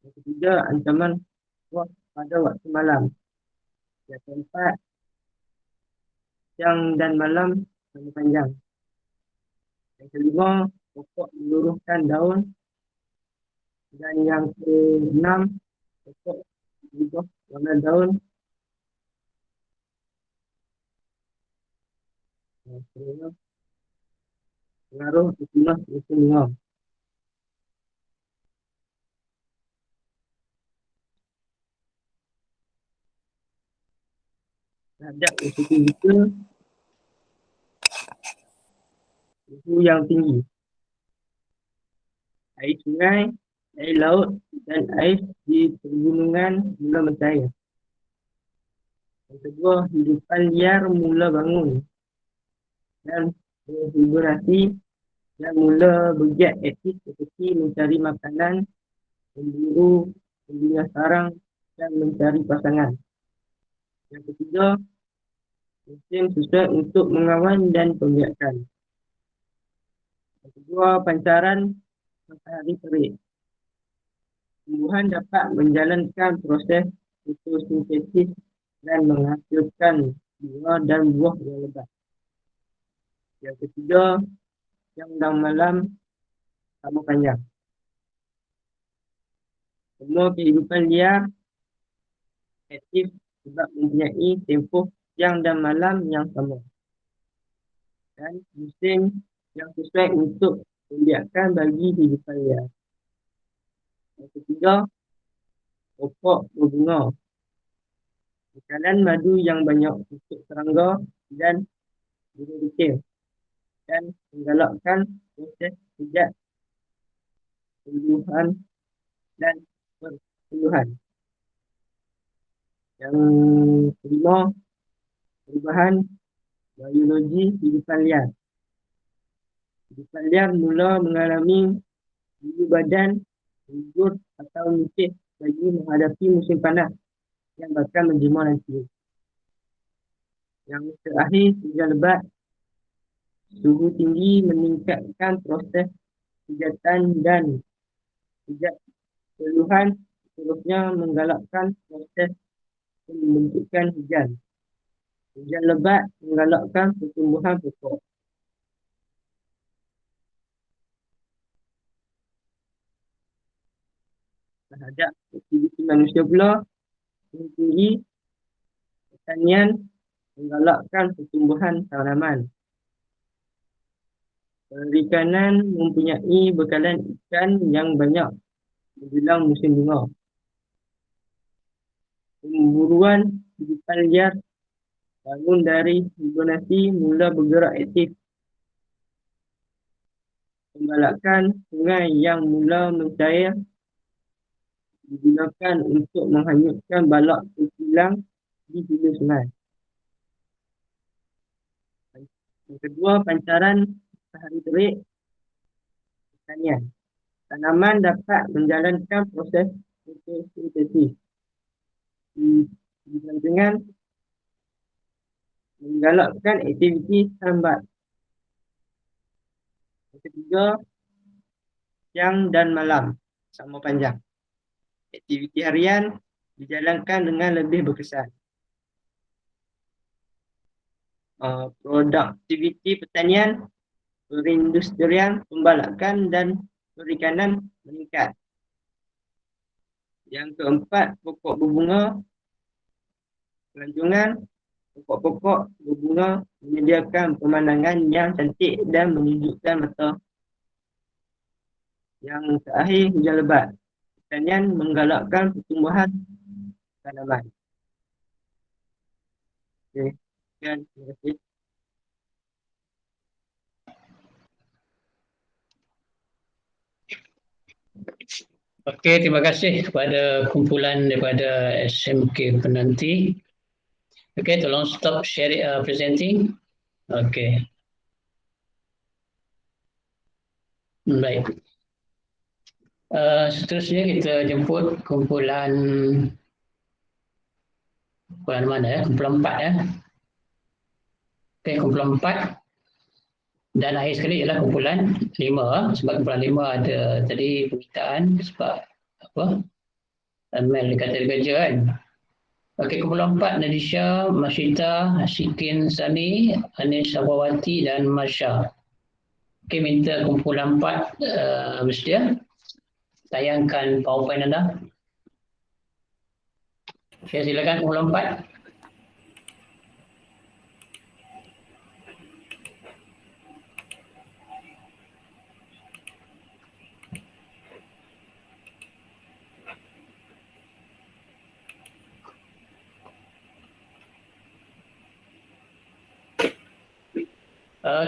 Yang ketiga, ancaman frost pada waktu malam. Yang keempat, siang dan malam sama panjang. Yang kelima, pokok meluruhkan daun. Dan yang keenam, pokok berubah warna daun. Yang kelima, pengaruh equinox musim bunga. Terhadap unsur fizikal, suhu yang tinggi, air sungai, air laut dan air di pergunungan mula mencair. Yang kedua, hidupan liar mula bangun dan berhibernasi dan mula bergiat aktif seperti mencari makanan, memburu, membina sarang dan mencari pasangan. Yang ketiga, musim sesuai untuk mengawan dan pembiakan. Yang kedua, pancaran matahari terik. Tumbuhan dapat menjalankan proses fotosintesis dan menghasilkan bunga dan buah yang lebat. Yang ketiga, siang dan malam sama panjang. Semua kehidupan liar aktif sebab mempunyai tempoh siang dan malam yang sama. Dan musim yang sesuai untuk pembiakan bagi kehidupan liar. Yang ketiga, pokok berbunga. Bekalan madu yang banyak untuk serangga dan burung kecil. Dan menggalakkan proses sejak peluhan dan perpeluhan. Yang kelima, perubahan biologi kehidupan liar. Kehidupan liar mula mengalami bulu badan, gugur atau nipis bagi menghadapi musim panas yang bakal menjemur nanti. Yang terakhir, hujan lebat. Suhu tinggi meningkatkan proses kegiatan dan sejak peluhan seterusnya menggalakkan proses untuk membentukkan hujan. Hujan lebat menggalakkan pertumbuhan pokok. Terhadap aktiviti manusia pula, tinggi pertanian menggalakkan pertumbuhan tanaman. Perikanan mempunyai bekalan ikan yang banyak menjelang musim bunga. Pemburuan hidupan liar bangun dari hibernasi mula bergerak aktif. Pembalakan sungai yang mula mencair digunakan untuk menghanyutkan balak kilang di hulu sungai. Yang kedua, pancaran matahari terik pertanian. Tanaman dapat menjalankan proses fotosintesis dengan menggalakkan aktiviti sambat. Yang ketiga, siang dan malam sama panjang. Aktiviti harian dijalankan dengan lebih berkesan. Produktiviti pertanian, perindustrian, pembalakan dan perikanan meningkat. Yang keempat, pokok berbunga, pelancongan. Pokok-pokok berbunga menyediakan pemandangan yang cantik dan menyejukkan mata. Yang terakhir, hujan lebat. Pertanian menggalakkan pertumbuhan tanaman. Okey, sekian. Terima kasih. Okey, terima kasih kepada kumpulan daripada SMK penanti. Okey, tolong stop share presenting. Okey. Baik. Seterusnya kita jemput kumpulan mana ya? Kumpulan 4 ya. Okey, kumpulan 4. Dan akhir sekali ialah kumpulan 5. Sebab kumpulan 5 ada tadi permintaan sebab apa? Mel dekat kerja kan. Okey, kumpulan 4, Nadisha, Masyita, Sikin Sani, Anis Abawati dan Masya. Okey, minta kumpulan 4 bersedia. Tayangkan PowerPoint anda. Okey, silakan kumpulan 4.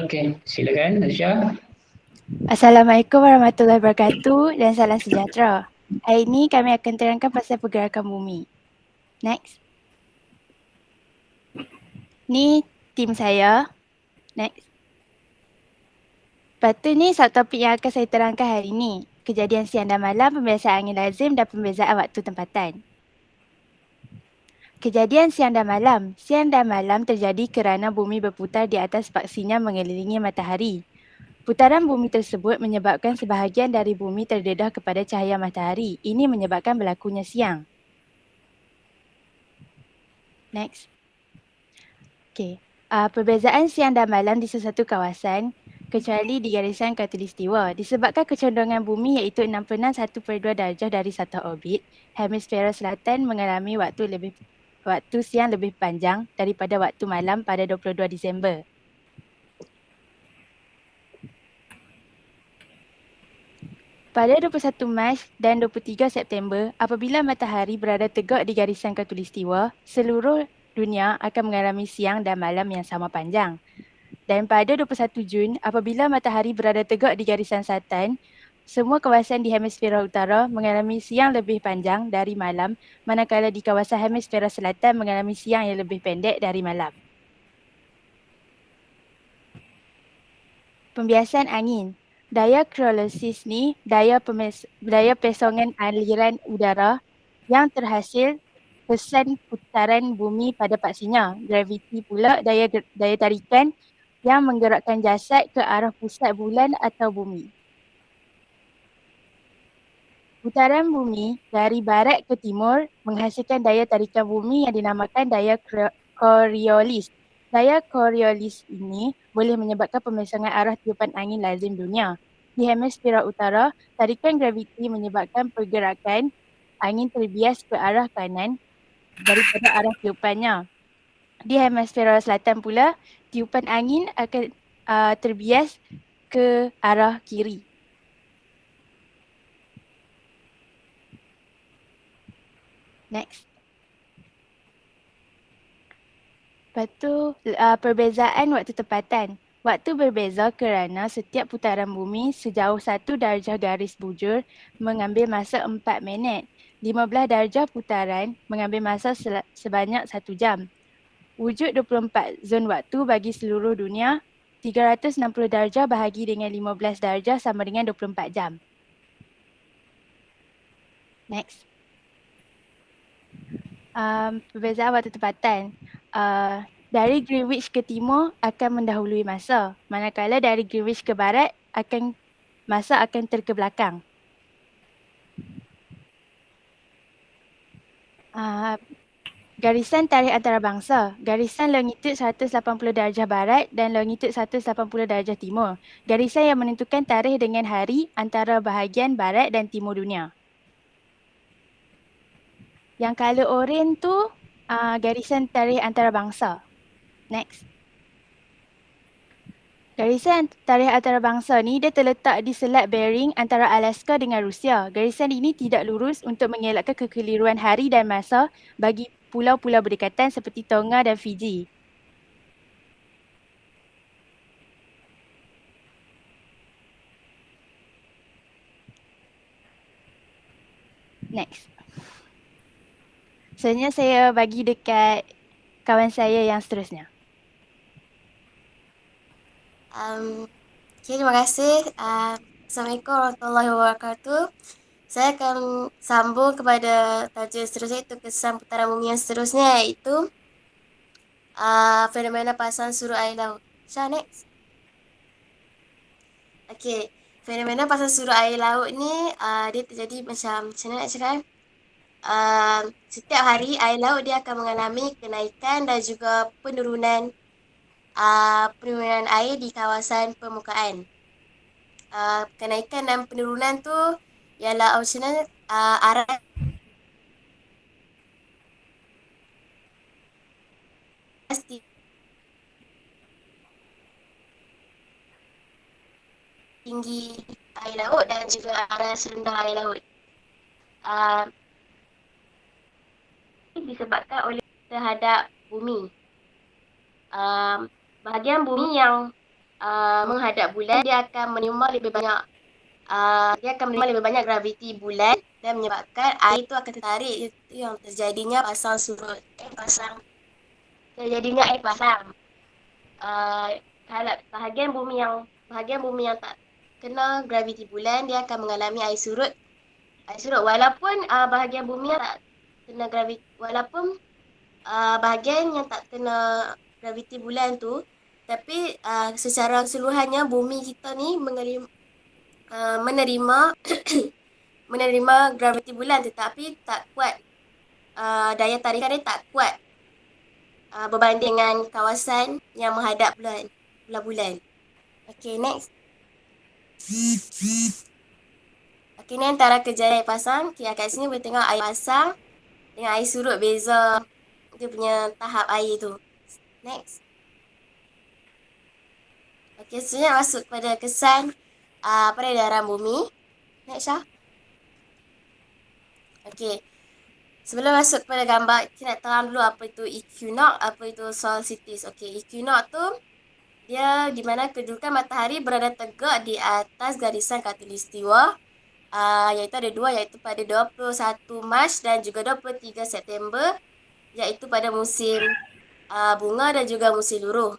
Okey, silakan Nadisha. Assalamualaikum warahmatullahi wabarakatuh dan salam sejahtera. Hari ini kami akan terangkan pasal pergerakan bumi. Next. Ni tim saya. Next. Lepas tu ni subtopik yang akan saya terangkan hari ini. Kejadian siang dan malam, pembiasaan angin lazim dan pembezaan waktu tempatan. Kejadian siang dan malam. Siang dan malam terjadi kerana bumi berputar di atas paksinya mengelilingi matahari. Putaran bumi tersebut menyebabkan sebahagian dari bumi terdedah kepada cahaya matahari. Ini menyebabkan berlakunya siang. Next. Okey. Perbezaan siang dan malam di sesuatu kawasan kecuali di garisan khatulistiwa. Disebabkan kecondongan bumi iaitu 6.1/2 darjah dari satuan orbit, hemisfera selatan mengalami waktu siang lebih panjang daripada waktu malam pada 22 Disember. Pada 21 Mac dan 23 September, apabila matahari berada tegak di garisan khatulistiwa, seluruh dunia akan mengalami siang dan malam yang sama panjang. Dan pada 21 Jun, apabila matahari berada tegak di garisan selatan, semua kawasan di hemisfera utara mengalami siang lebih panjang dari malam, manakala di kawasan hemisfera selatan mengalami siang yang lebih pendek dari malam. Pembiasan angin. Daya kriolysis ni daya pesongan aliran udara yang terhasil kesan putaran bumi pada paksinya. Graviti pula daya tarikan yang menggerakkan jasad ke arah pusat bulan atau bumi. Putaran bumi dari barat ke timur menghasilkan daya tarikan bumi yang dinamakan daya Coriolis. Daya Coriolis ini boleh menyebabkan pemengsangan arah tiupan angin lazim dunia. Di hemisfera utara, tarikan graviti menyebabkan pergerakan angin terbias ke arah kanan daripada arah tiupannya. Di hemisfera selatan pula, tiupan angin akan terbias ke arah kiri. Next. Lepas tu perbezaan waktu tempatan. Waktu berbeza kerana setiap putaran bumi sejauh 1 darjah garis bujur mengambil masa 4 minit. 15 darjah putaran mengambil masa sebanyak 1 jam. Wujud 24 zon waktu bagi seluruh dunia. 360 darjah bahagi dengan 15 darjah sama dengan 24 jam. Next. Perbezaan waktu tempatan. Dari Greenwich ke timur akan mendahului masa, manakala dari Greenwich ke barat masa akan terkebelakang. Garisan tarikh antarabangsa. Garisan longitude 180 darjah barat dan longitude 180 darjah timur. Garisan yang menentukan tarikh dengan hari antara bahagian barat dan timur dunia. Yang color oranye tu garisan tarikh antarabangsa. Next. Garisan tarikh antarabangsa ni dia terletak di Selat Bering antara Alaska dengan Rusia. Garisan ini tidak lurus untuk mengelakkan kekeliruan hari dan masa bagi pulau-pulau berdekatan seperti Tonga dan Fiji. Next. Selanjutnya saya bagi dekat kawan saya yang seterusnya. Okay, terima kasih. Assalamualaikum warahmatullahi wabarakatuh. Saya akan sambung kepada tajuk seterusnya, iaitu kesan putaran bumi yang seterusnya, iaitu fenomena pasang surut air laut. Syah, next. Okay, fenomena pasang surut air laut ni dia terjadi macam mana nak cakap? Setiap hari air laut dia akan mengalami kenaikan dan juga penurunan air di kawasan permukaan. Kenaikan dan penurunan tu ialah optional arah tinggi air laut dan juga arah rendah air laut. Disebabkan oleh terhadap bumi. Bahagian bumi yang menghadap bulan dia akan menerima lebih banyak graviti bulan dan menyebabkan air itu akan tertarik. Itu yang terjadinya pasang surut terjadinya air pasang. Kalau bahagian bumi yang tak kena graviti bulan dia akan mengalami air surut walaupun bahagian bumi yang tak kena graviti bahagian yang tak kena graviti bulan tu, tapi secara keseluruhannya bumi kita ni menerima graviti bulan, tetapi tak kuat, daya tarikan dia tak kuat berbanding dengan kawasan yang menghadap bulan. Okay, next. Okay, ni antara kejadian air pasang. Okay, kat sini boleh tengok air pasang dengan air surut beza dia punya tahap air tu. Next. Okay, seterusnya masuk kepada kesan peredaran bumi. Next, Syah. Okay. Sebelum masuk kepada gambar, kita nak terang dulu apa itu equinox, apa itu solstice. Okay, equinox tu dia di mana kedudukan matahari berada tegak di atas garisan khatulistiwa. Iaitu ada dua, iaitu pada 21 Mac dan juga 23 September, iaitu pada musim bunga dan juga musim luruh.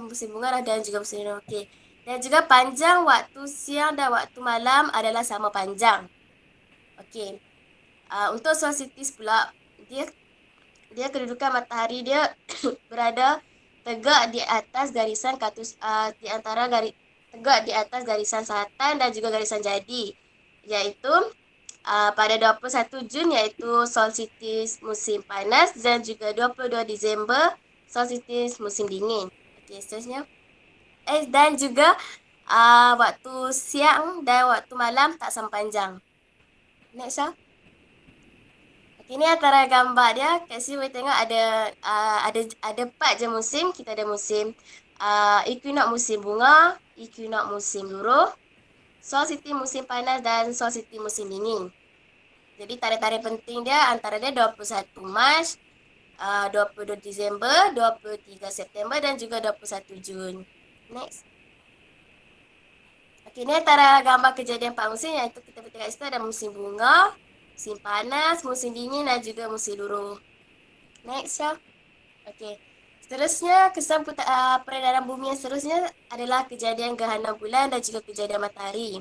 Musim bunga dan juga musim luruh. Okey. Dan juga panjang waktu siang dan waktu malam adalah sama panjang. Okey. Untuk solstice pula, dia kedudukan matahari dia berada tegak di atas garisan tegak di atas garisan selatan dan juga garisan jadi, iaitu pada 21 Jun iaitu solstice musim panas dan juga 22 Disember solstice musim dingin. Okey, seterusnya. Dan juga waktu siang dan waktu malam tak sama panjang. Next lah. Okay, ni antara gambar dia. Kat sini boleh tengok ada 4 je musim. Kita ada musim equinox musim bunga, equinox musim luruh, solstice musim panas dan solstice musim dingin. Jadi tarikh-tarikh penting dia antara dia 21 Mac, 22 Disember, 23 September dan juga 21 Jun. Next. Okey, ni antara gambar kejadian 4 musim iaitu kita boleh tengok situ ada musim bunga, musim panas, musim dingin dan juga musim luruh. Next ya. Okey. Seterusnya, kesan peredaran bumi yang seterusnya adalah kejadian gerhana bulan dan juga kejadian matahari.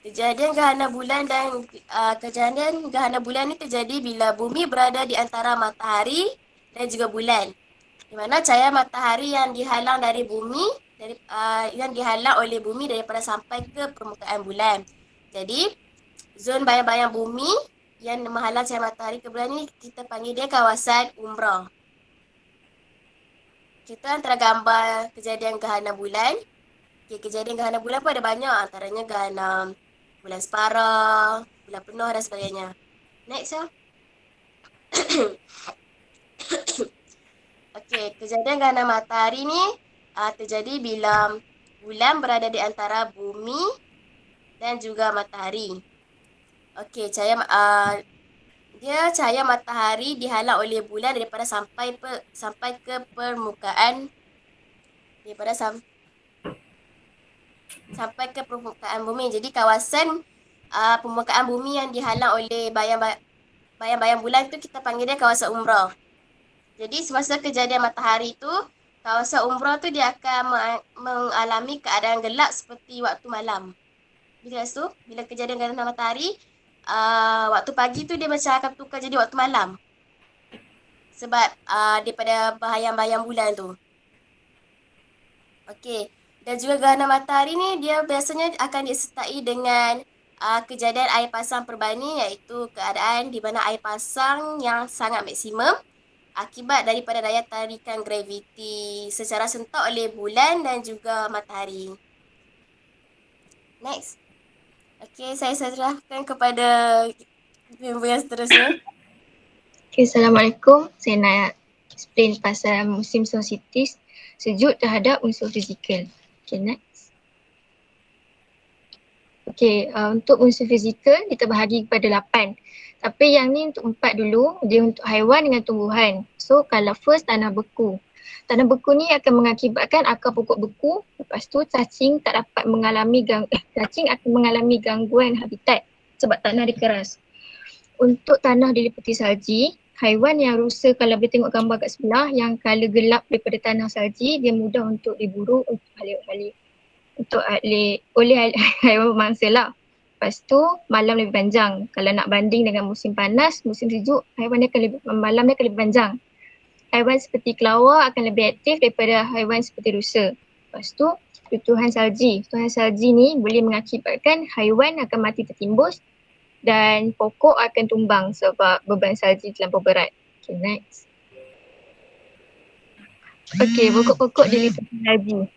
Kejadian gerhana bulan dan kejadian gerhana bulan ni terjadi bila bumi berada di antara matahari dan juga bulan. Di mana cahaya matahari yang dihalang dari bumi yang dihalang oleh bumi daripada sampai ke permukaan bulan. Jadi, zon bayang-bayang bumi yang menghalang cahaya matahari ke bulan ni kita panggil dia kawasan umbra. Kita antara gambar kejadian gerhana bulan. Okay, kejadian gerhana bulan pun ada banyak, antaranya gerhana bulan separa, bulan penuh dan sebagainya. Next ya. Okey, kejadian gerhana matahari ni terjadi bila bulan berada di antara bumi dan juga matahari. Okey, cahaya matahari dihalang oleh bulan daripada sampai ke permukaan sampai ke permukaan bumi. Jadi kawasan permukaan bumi yang dihalang oleh bayang-bayang bulan tu kita panggil dia kawasan umbra. Jadi semasa kejadian matahari tu, kawasan umbra tu dia akan mengalami keadaan gelap seperti waktu malam. Bila kejadian gerhana matahari, waktu pagi tu dia macam akan tukar jadi waktu malam. Sebab daripada bayang-bayang bulan tu. Okey. Dan juga gerhana matahari ni dia biasanya akan disertai dengan kejadian air pasang perbani, iaitu keadaan di mana air pasang yang sangat maksimum akibat daripada daya tarikan graviti secara sentak oleh bulan dan juga matahari. Next. Okey, saya serahkan kepada member yang seterusnya. Okay, Assalamualaikum. Saya nak explain pasal musim solstice sejuk terhadap unsur fizikal. Okay, next. Okay, untuk unsur fizikal kita bahagi kepada 8. Tapi yang ni untuk 4 dulu, dia untuk haiwan dengan tumbuhan. So kalau first tanah beku. Tanah beku ni akan mengakibatkan akar pokok beku. Lepas tu cacing tak dapat mengalami cacing akan mengalami gangguan habitat sebab tanah dia keras. Untuk tanah diliputi salji, haiwan yang rusa kalau boleh tengok gambar kat sebelah yang color gelap daripada tanah salji, dia mudah untuk diburu oleh haiwan pemangsa lah. Lepas tu malam lebih panjang. Kalau nak banding dengan musim panas, musim sejuk, malam dia akan lebih panjang. Haiwan seperti kelawar akan lebih aktif daripada haiwan seperti rusa. Lepas tu tutuhan salji. Tutuhan salji ni boleh mengakibatkan haiwan akan mati tertimbus dan pokok akan tumbang sebab beban salji terlampau berat. Okay, next. Okay, pokok-pokok diliputi salji.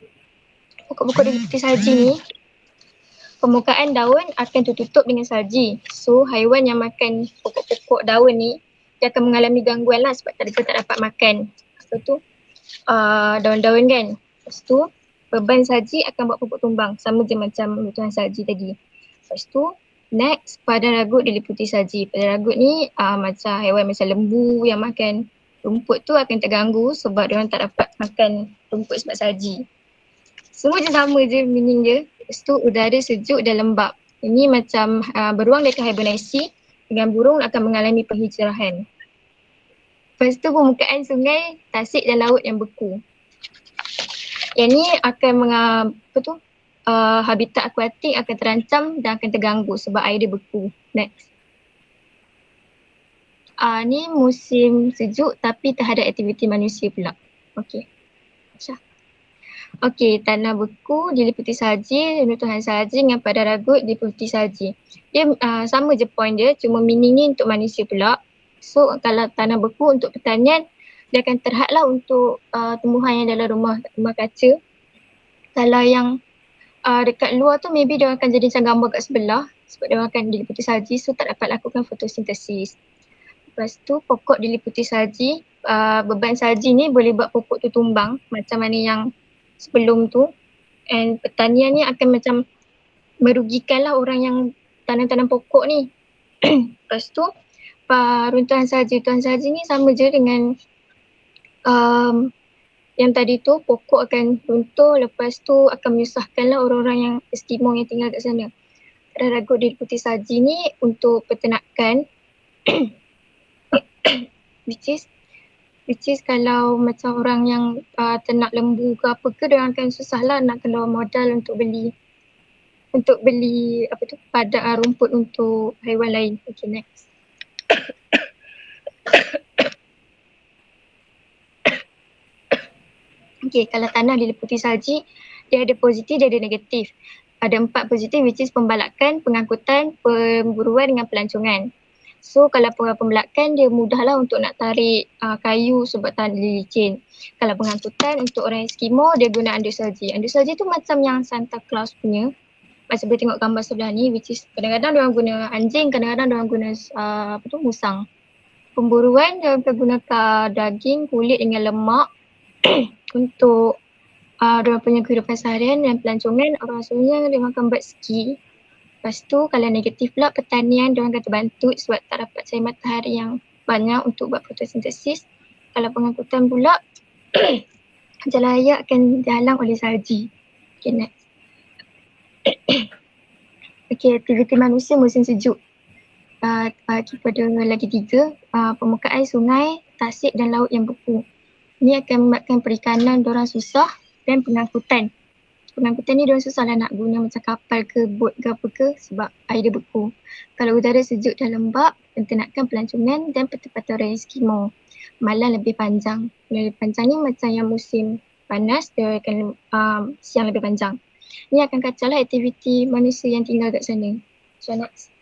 Pokok-pokok diliputi salji ni, permukaan daun akan tertutup dengan salji. So haiwan yang makan pokok-pokok daun ni, dia akan mengalami gangguan lah sebab dia tak dapat makan. Lepas tu daun-daun kan. Lepas tu beban salji akan buat pokok tumbang. Sama je macam tutuhan salji tadi. Lepas tu next, padang ragut diliputi salji. Padang ragut ni macam haiwan macam lembu yang makan rumput tu akan terganggu sebab diorang tak dapat makan rumput sebab salji. Semua je sama je meaning dia. Lepas tu udara sejuk dan lembap. Ini macam beruang dia akan hibernasi dengan burung akan mengalami penghijrahan. Lepas tu permukaan sungai, tasik dan laut yang beku. Yang ni akan habitat akuatik akan terancam dan akan terganggu sebab air dia beku. Next. Ni musim sejuk tapi terhadap aktiviti manusia pula. Okey. Syah. Okey, tanah beku diliputi salji, runtuhan salji dengan padang ragut diliputi salji. Dia sama je point dia, cuma meaning ni untuk manusia pula. So kalau tanah beku untuk pertanian, dia akan terhad lah untuk tumbuhan yang dalam rumah kaca. Kalau yang dekat luar tu maybe dia akan jadi macam gambar kat sebelah sebab dia akan diliputi salji, so tak dapat lakukan fotosintesis. Lepas tu pokok diliputi salji, beban salji ni boleh buat pokok tu tumbang macam mana yang sebelum tu, and pertanian ni akan macam merugikan lah orang yang tanam-tanam pokok ni. Lepas tu runtuhan salji ni sama je dengan yang tadi tu, pokok akan runtuh, lepas tu akan menyusahkan lah orang-orang yang Eskimo yang tinggal kat sana. Padang ragut diliputi salji ni untuk peternakan which is kalau macam orang yang ternak lembu ke apa ke, dia akan susah lah nak keluar modal untuk beli apa tu padang rumput untuk haiwan lain. Okay, next. Okay, kalau tanah diliputi salji, dia ada positif, dia ada negatif. Ada 4 positif which is pembalakan, pengangkutan, pemburuan dengan pelancongan. So kalau pembalakan dia mudahlah untuk nak tarik kayu sebab tanah dia licin. Kalau pengangkutan untuk orang Eskimo dia guna anduk salji. Anduk salji tu macam yang Santa Claus punya. Macam boleh tengok gambar sebelah ni which is kadang-kadang diorang guna anjing, kadang-kadang diorang guna musang. Pemburuan dia akan gunakan daging, kulit dengan lemak untuk diorang punya kehidupan seharian, dan pelancongan orang selalunya dia akan buat ski. Lepas tu kalau negatif pula pertanian, diorang akan terbantu sebab tak dapat cahaya matahari yang banyak untuk buat fotosintesis. Kalau pengangkutan pula jalan raya akan dihalang oleh salji. Okay, next. Okay, aktiviti manusia musim sejuk. Bagi pada lagi 3, permukaan sungai, tasik dan laut yang beku. Ini akan membuatkan perikanan diorang susah, dan pengangkutan. Pengangkutan ni diorang susah lah nak guna macam kapal ke bot ke apa ke sebab air dia beku. Kalau udara sejuk dan lembap, penternakan, pelancongan dan pertempatan orang Eskimo. Malam lebih panjang. Lebih panjang ni macam yang musim panas, dia akan siang lebih panjang. Ni akan kacau lah aktiviti manusia yang tinggal kat sana. So next.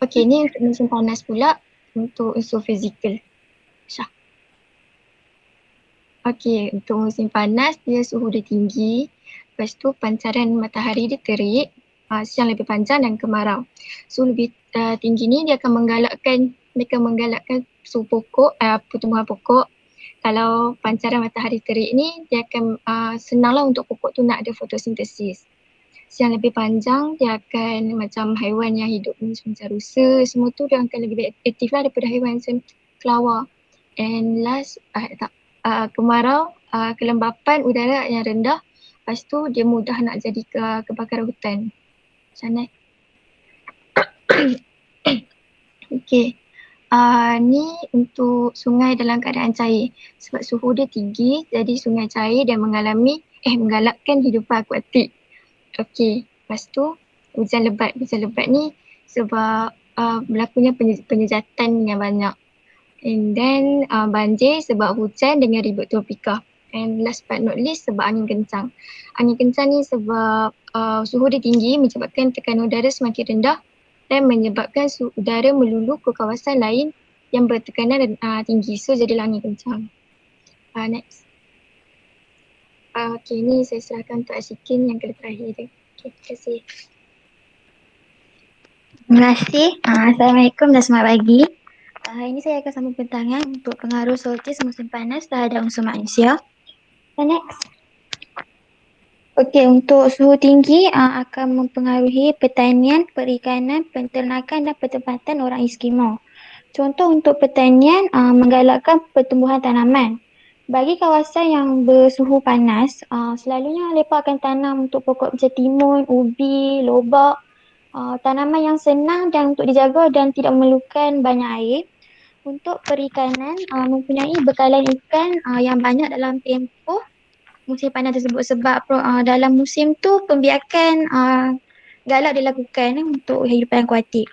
Okay, ni untuk musim panas pula, untuk unsur fizikal. Syah. Okay, untuk musim panas dia suhu dia tinggi. Lepas tu pancaran matahari dia terik, siang lebih panjang dan kemarau. Suhu lebih tinggi ni dia akan menggalakkan suhu pokok, pertumbuhan pokok. Kalau pancaran matahari terik ni dia akan senanglah untuk pokok tu nak ada fotosintesis. Siang lebih panjang dia akan macam haiwan yang hidup macam rusa, semua tu dia akan lebih aktif lah daripada haiwan macam kelawar. And last kemarau, kelembapan udara yang rendah, lepas tu dia mudah nak jadi kebakaran hutan. Macam mana? Okay, ni untuk sungai dalam keadaan cair. Sebab suhu dia tinggi, jadi sungai cair dan menggalakkan hidupan akuatik. Okay, lepas tu hujan lebat. Hujan lebat ni sebab berlakunya penyejatan yang banyak. And then banjir sebab hujan dengan ribut tropika. And last but not least sebab angin kencang. Angin kencang ni sebab suhu dia tinggi menyebabkan tekanan udara semakin rendah dan menyebabkan suhu udara meluluh ke kawasan lain yang bertekanan tinggi. So jadilah angin kencang. Next. Okay, ni saya serahkan untuk Asyikin yang kali terakhir dia. Okay, terima kasih. Terima kasih. Assalamualaikum dan selamat pagi. Ini saya akan sambung perbincangan untuk pengaruh solstice musim panas terhadap unsur manusia. Next. Okey, untuk suhu tinggi akan mempengaruhi pertanian, perikanan, penternakan dan pertempatan orang Eskimo. Contoh untuk pertanian menggalakkan pertumbuhan tanaman. Bagi kawasan yang bersuhu panas, selalunya mereka akan tanam untuk pokok macam timun, ubi, lobak, tanaman yang senang dan untuk dijaga dan tidak memerlukan banyak air. Untuk perikanan, mempunyai bekalan ikan yang banyak dalam tempoh musim panas tersebut sebab dalam musim tu pembiakan galak dilakukan untuk kehidupan akuatik.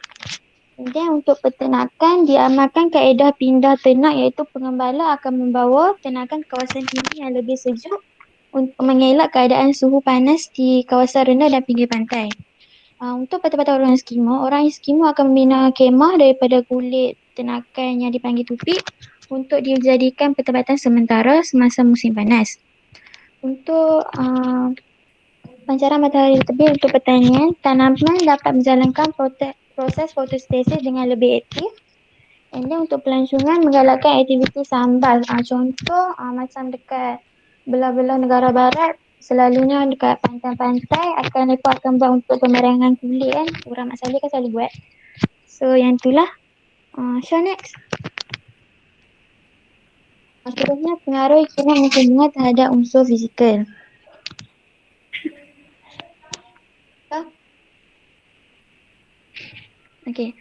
Kemudian untuk peternakan, diamalkan kaedah pindah ternak iaitu pengembala akan membawa ternakan ke kawasan tinggi yang lebih sejuk untuk mengelak keadaan suhu panas di kawasan rendah dan pinggir pantai. Untuk patah-patah orang Eskimo akan membina kemah daripada kulit ternakan yang dipanggil tupik untuk dijadikan pertempatan sementara semasa musim panas. Untuk pancaran matahari terbit untuk pertanian, tanaman dapat menjalankan proses fotosintesis dengan lebih aktif. And then untuk pelancongan menggalakkan aktiviti sambal. Contoh macam dekat belah-belah negara barat, selalunya dekat pantai-pantai mereka akan buat untuk pemerangan kulit kan. Orang Mat Salleh kan selalu buat. So yang itulah. So next. Seterusnya pengaruh iklim musim bunga terhadap unsur fizikal. Okey.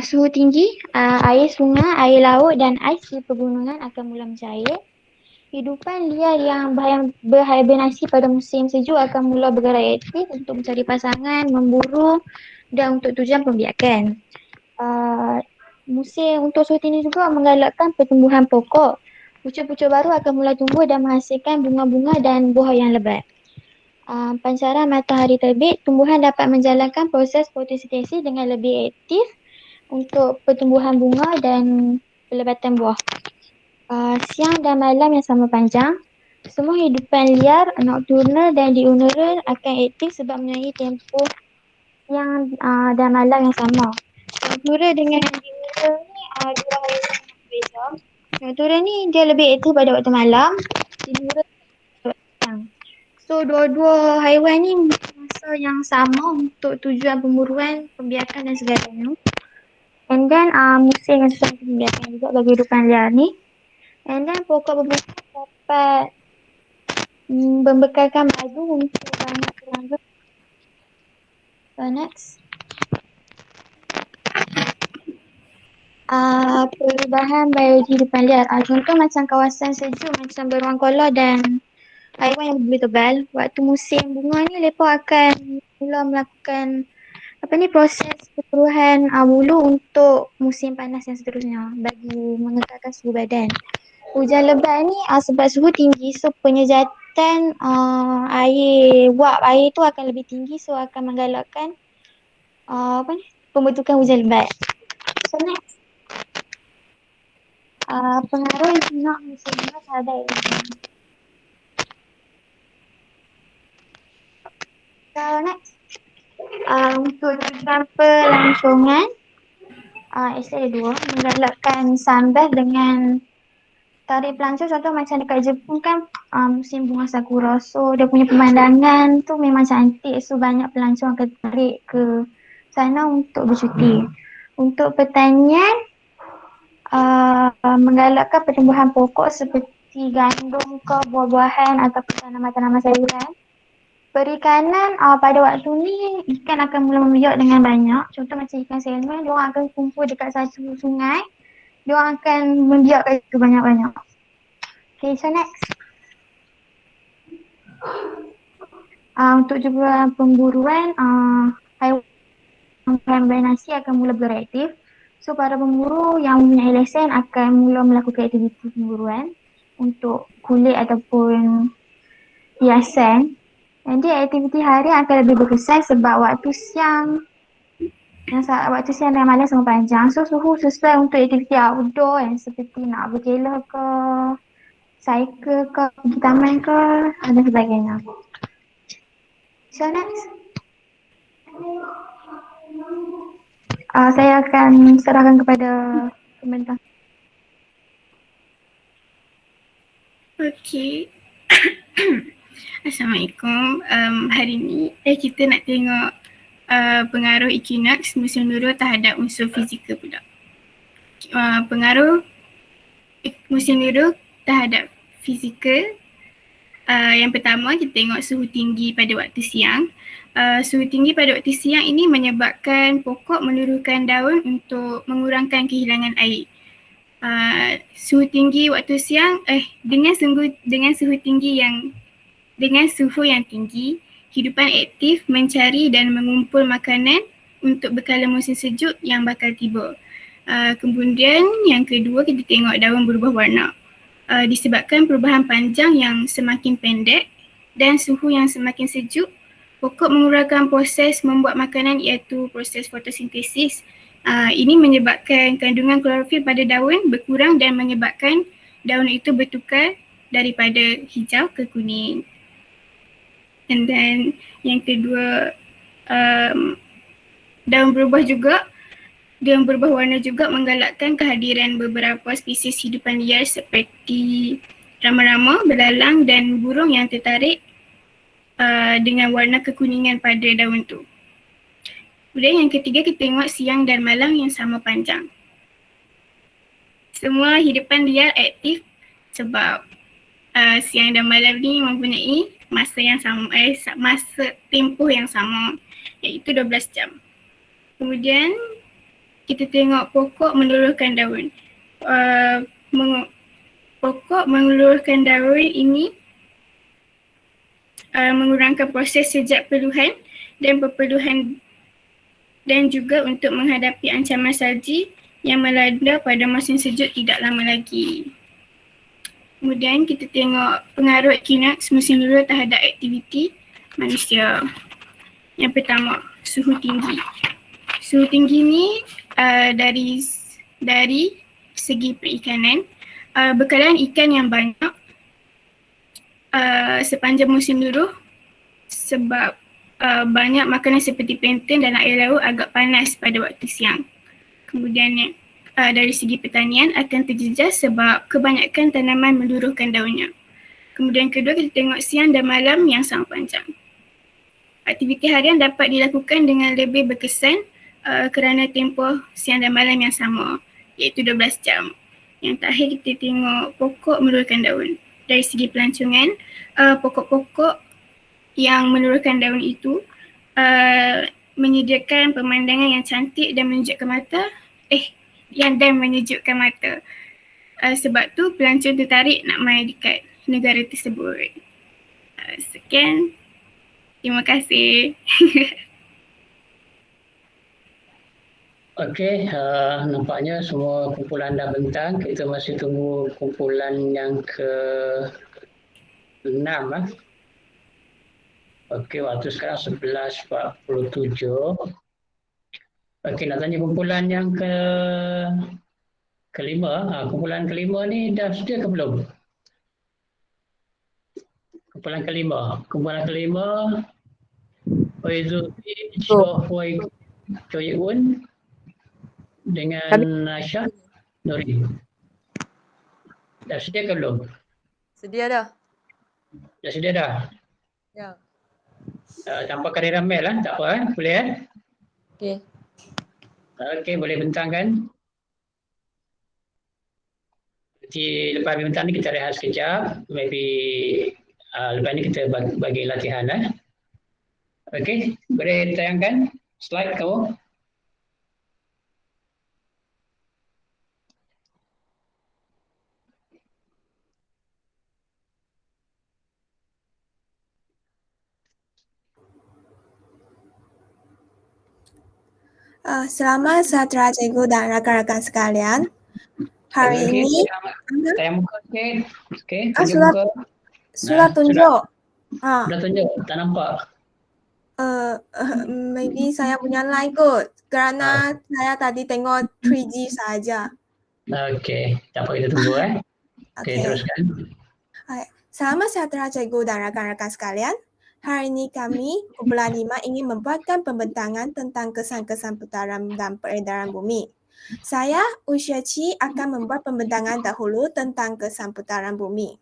Suhu tinggi, air sungai, air laut dan ais di pegunungan akan mula mencair. Hidupan liar yang berhibernasi pada musim sejuk akan mula bergerak aktif untuk mencari pasangan, memburu dan untuk tujuan pembiakan. Musim untuk suhu tinggi juga menggalakkan pertumbuhan pokok. Pucuk-pucuk baru akan mula tumbuh dan menghasilkan bunga-bunga dan buah yang lebat. Pancaran matahari terbit, tumbuhan dapat menjalankan proses fotosintesis dengan lebih aktif untuk pertumbuhan bunga dan pelebatan buah. Siang dan malam yang sama panjang, semua hidupan liar, nokturnal dan diurnal akan aktif sebab mempunyai tempoh siang dan malam yang sama. Nocturnal dengan diurnal ni dua hal yang berbeza. Nocturnal ni dia lebih aktif pada waktu malam, diurnal pada waktu siang. So dua-dua haiwan ni masa yang sama untuk tujuan pemburuan, pembiakan dan segalanya. And then musim yang sesuai untuk pembiakan juga bagi hidupan liar ni. And then pokok-pokok dapat membekalkan madu untuk banyak serangga. So next. Perubahan biologi hidupan liar. Contoh macam kawasan sejuk macam beruang kola dan haiwan yang lebih tebal. Waktu musim bunga ni mereka akan mula melakukan proses perburuan bulu untuk musim panas yang seterusnya bagi mengekalkan suhu badan. Hujan lebat ni sebab suhu tinggi, so penyejatan wap air tu akan lebih tinggi, so akan menggalakkan pembentukan hujan lebat. So next. Pengaruh sinar musim bunga terhadap iklim. So next. Untuk tujuan pelancongan, ada dua. Menggalakkan sunbath dengan tarik pelancong. Contoh macam dekat Jepun kan musim bunga sakura. So dia punya pemandangan tu memang cantik. So banyak pelancong akan tarik ke sana untuk bercuti. Untuk pertanian, menggalakkan pertumbuhan pokok seperti gandum ke buah-buahan ataupun tanaman-tanaman sayuran. Perikanan, pada waktu ni ikan akan mula membiak dengan banyak. Contoh macam ikan salmon, diorang akan kumpul dekat satu sungai. Diorang akan membiakkan itu banyak-banyak. Okay, so next. Untuk juga pemburuan, haiwan bernasi akan mula beraktif. So para pemburu yang mempunyai lesen akan mula melakukan aktiviti pemburuan untuk kulit ataupun hiasan. Jadi aktiviti harian akan lebih berkesan sebab waktu siang dan malam sama panjang. So suhu sesuai untuk aktiviti outdoor yang seperti nak berkelah ke, cycle ke, pergi taman ke dan sebagainya. So next. Saya akan serahkan kepada komentar. Okey. Assalamualaikum. Hari ni kita nak tengok pengaruh equinox musim nurul terhadap unsur fizikal pula. Pengaruh musim nurul terhadap fizikal. Yang pertama kita tengok suhu tinggi pada waktu siang. Suhu tinggi pada waktu siang ini menyebabkan pokok meluruhkan daun untuk mengurangkan kehilangan air. Suhu tinggi waktu siang dengan suhu yang tinggi, hidupan aktif mencari dan mengumpul makanan untuk bekalan musim sejuk yang bakal tiba. Kemudian yang kedua kita tengok daun berubah warna. Disebabkan perubahan panjang yang semakin pendek dan suhu yang semakin sejuk, pokok mengurangkan proses membuat makanan iaitu proses fotosintesis. Ini menyebabkan kandungan klorofil pada daun berkurang dan menyebabkan daun itu bertukar daripada hijau ke kuning. And then yang kedua, daun berubah warna juga menggalakkan kehadiran beberapa spesies hidupan liar seperti rama-rama, belalang dan burung yang tertarik dengan warna kekuningan pada daun tu. Kemudian yang ketiga kita tengok siang dan malam yang sama panjang. Semua hidupan liar aktif sebab siang dan malam ni mempunyai masa yang sama, masa tempoh yang sama, iaitu 12 jam. Kemudian kita tengok pokok meluruhkan daun. Pokok meluruhkan daun ini mengurangkan proses sejak peluhan dan perpeluhan dan juga untuk menghadapi ancaman salji yang melanda pada musim sejuk tidak lama lagi. Kemudian kita tengok pengaruh equinox musim luruh terhadap aktiviti manusia. Yang pertama, suhu tinggi. Suhu tinggi ni dari segi perikanan, bekalan ikan yang banyak sepanjang musim luruh sebab banyak makanan seperti plankton dalam air laut agak panas pada waktu siang. Kemudian dari segi pertanian akan terjejas sebab kebanyakan tanaman meluruhkan daunnya. Kemudian kedua kita tengok siang dan malam yang sama panjang. Aktiviti harian dapat dilakukan dengan lebih berkesan kerana tempoh siang dan malam yang sama, iaitu 12 jam. Yang terakhir kita tengok pokok meluruhkan daun. Dari segi pelancongan, pokok-pokok yang meluruhkan daun itu menyediakan pemandangan yang cantik dan menunjukkan mata, menyejukkan mata. Sebab tu pelancong tertarik nak mai dekat negara tersebut. Sekian. Terima kasih. Okey, nampaknya semua kumpulan dah bentang. Kita masih tunggu kumpulan yang ke-6. Okey, waktu sekarang 11.47. Okey, nak tanya kumpulan yang kelima. Kumpulan kelima ni dah sedia ke belum? Kumpulan kelima. Oi Zulfi, Syahwai Choyun dengan Syah Nuri. Dah sedia ke belum? Sedia dah. Dah sedia dah? Ya. Tanpa kari ramai lah, tak apa boleh Okey. Okey, boleh bentangkan. Nanti lepas bentang ni kita rehat sekejap. Maybe lepas ni kita bagi latihan Okey, boleh tayangkan slide kamu. Selamat sejahtera cikgu dan rakan-rakan sekalian. Hari ini tayang muka sikit. Okey, sudah tunjuk. Sudah tunjuk, tak nampak. Maybe saya punya line kot kerana saya tadi tengok 3G saja. Okey, tak apa, kita tunggu Okey, teruskan. Selamat sejahtera cikgu dan rakan-rakan sekalian. Hari ini kami, kumpulan 5 ingin membuatkan pembentangan tentang kesan-kesan putaran dan peredaran bumi. Saya, Usha Chi, akan membuat pembentangan dahulu tentang kesan putaran bumi.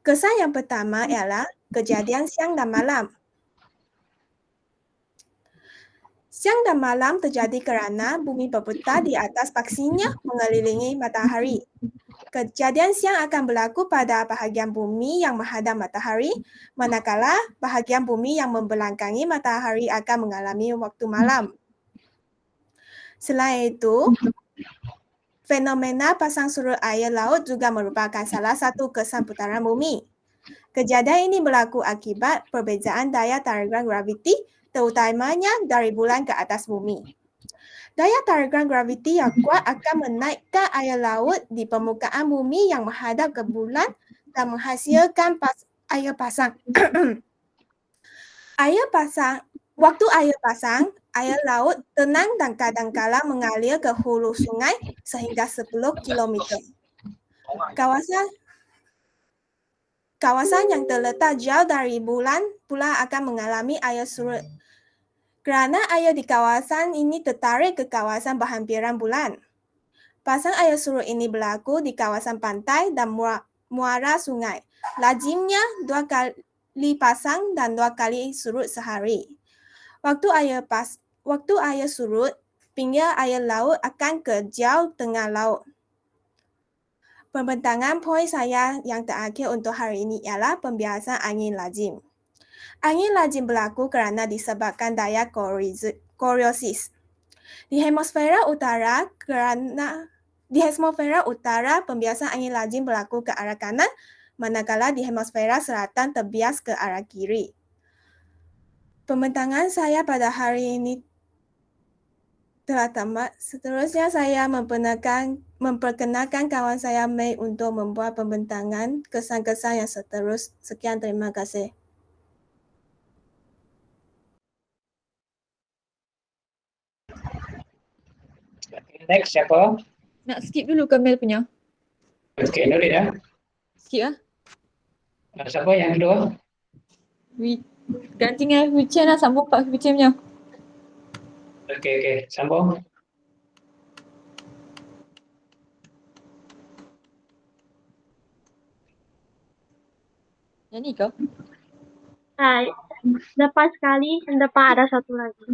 Kesan yang pertama ialah kejadian siang dan malam. Siang dan malam terjadi kerana bumi berputar di atas aksinya mengelilingi matahari. Kejadian siang akan berlaku pada bahagian bumi yang menghadap matahari, manakala bahagian bumi yang membelakangi matahari akan mengalami waktu malam. Selain itu, fenomena pasang surut air laut juga merupakan salah satu kesan putaran bumi. Kejadian ini berlaku akibat perbezaan daya tarikan graviti terutamanya dari bulan ke atas bumi. Daya tarikan graviti yang kuat akan menaikkan air laut di permukaan bumi yang menghadap ke bulan dan menghasilkan air pasang. Waktu air pasang, air laut tenang dan kadang-kala mengalir ke hulu sungai sehingga 10 km. Kawasan yang terletak jauh dari bulan pula akan mengalami air surut. Kerana air di kawasan ini tertarik ke kawasan berhampiran bulan. Pasang air surut ini berlaku di kawasan pantai dan muara sungai. Lazimnya 2 kali pasang dan 2 kali surut sehari. Waktu air surut, pinggir air laut akan ke jauh tengah laut. Pembentangan poin saya yang terakhir untuk hari ini ialah pembiasan angin lazim. Angin lazim berlaku kerana disebabkan daya koriosis. Di hemisfera utara, pembiasan angin lazim berlaku ke arah kanan, manakala di hemisfera selatan terbias ke arah kiri. Pembentangan saya pada hari ini telah tamat. Seterusnya saya memperkenalkan kawan saya Mei untuk membuat pembentangan kesan-kesan yang seterus. Sekian, terima kasih. Next siapa? Nak skip dulu Kamil punya. Okey, Nuri dah. Skip ah. Siapa yang kedua? Ganti dengan Huchen lah, sambung Pak Huchen punya. Okey, sambung. Yang ni kau? Depan sekali, depan ada satu lagi.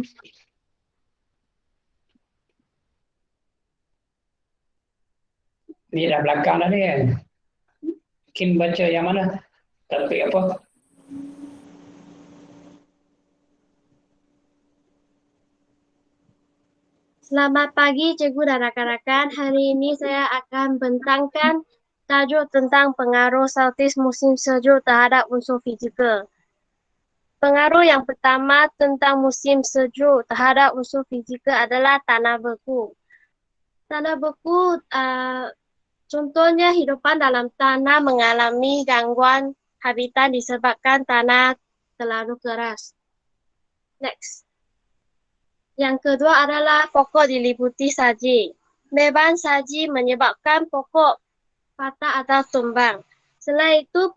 Ni dah belakang dah ni kan? Mungkin baca yang mana? Topik apa? Selamat pagi cikgu dan rakan-rakan. Hari ini saya akan bentangkan tajuk tentang pengaruh saltis musim sejuk terhadap unsur fizikal. Pengaruh yang pertama tentang musim sejuk terhadap unsur fizikal adalah tanah beku. Tanah beku, contohnya hidupan dalam tanah mengalami gangguan habitat disebabkan tanah terlalu keras. Next. Yang kedua adalah pokok diliputi salji. Beban salji menyebabkan pokok patah atau tumbang. Selain itu,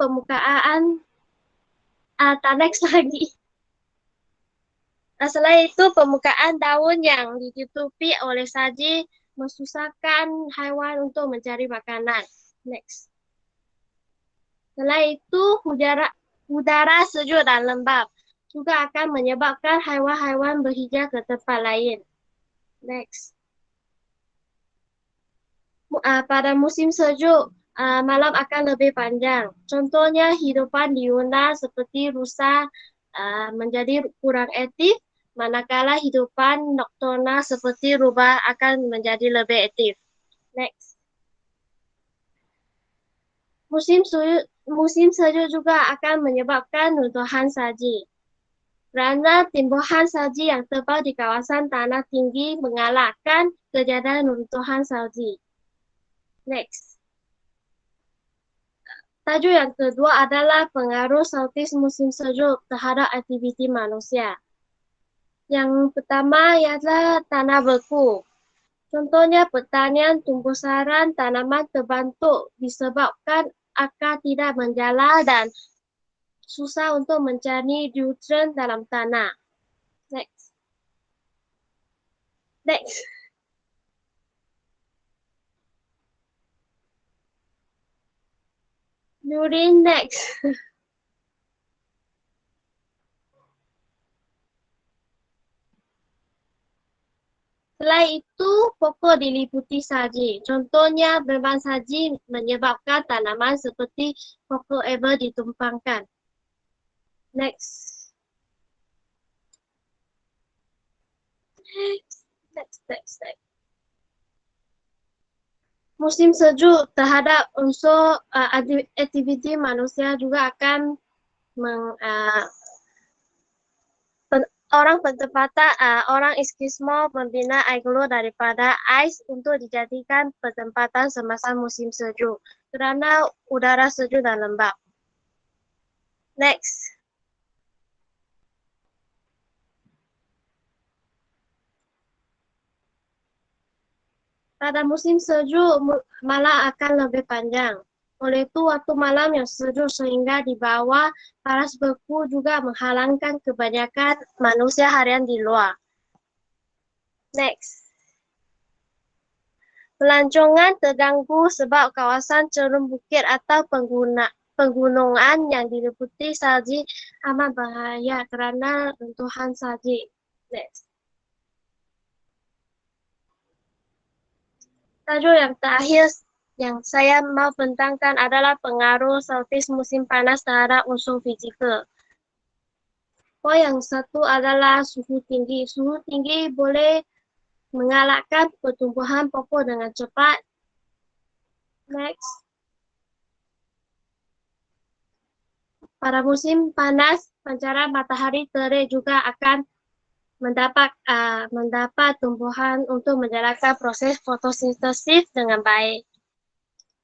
Selain itu, permukaan daun yang ditutupi oleh salji mesusahkan haiwan untuk mencari makanan. Next. Selain itu, udara sejuk dan lembab juga akan menyebabkan haiwan-haiwan berhijrah ke tempat lain. Next. Pada musim sejuk, malam akan lebih panjang. Contohnya hidupan liuna seperti rusa menjadi kurang aktif, manakala hidupan nokturnal seperti rubah akan menjadi lebih aktif. Next. Musim sejuk juga akan menyebabkan runtuhan salji. Kerana timbuhan salji yang tebal di kawasan tanah tinggi mengalahkan kejadian runtuhan salji. Next. Tajuk yang kedua adalah pengaruh saltis musim sejuk terhadap aktiviti manusia. Yang pertama ialah tanah beku. Contohnya pertanian tumbuh sarang tanaman terbantuk disebabkan akar tidak menjalar dan susah untuk mencari nutrien dalam tanah. Next. Nurin, next. Selain itu, pokok diliputi salji. Contohnya, beban salji menyebabkan tanaman seperti pokok apel ditumpangkan. Next. Musim sejuk terhadap unsur aktiviti manusia juga akan orang orang Eskimo membina iglo daripada ais untuk dijadikan penempatan semasa musim sejuk kerana udara sejuk dan lembap. Next. Pada musim sejuk, malam akan lebih panjang. Oleh itu, waktu malam yang sejuk sehingga di bawah paras beku juga menghalangkan kebanyakan manusia harian di luar. Next. Pelancongan terganggu sebab kawasan cerun bukit atau penggunungan yang diliputi salji amat bahaya kerana runtuhan salji. Next. Tajuk yang terakhir yang saya mau bentangkan adalah pengaruh solstice musim panas terhadap unsur fizikal. Poin yang satu adalah suhu tinggi. Suhu tinggi boleh mengalahkan pertumbuhan pokok dengan cepat. Next. Pada musim panas, pancaran matahari terik juga akan mendapat tumbuhan untuk menjalankan proses fotosintesis dengan baik.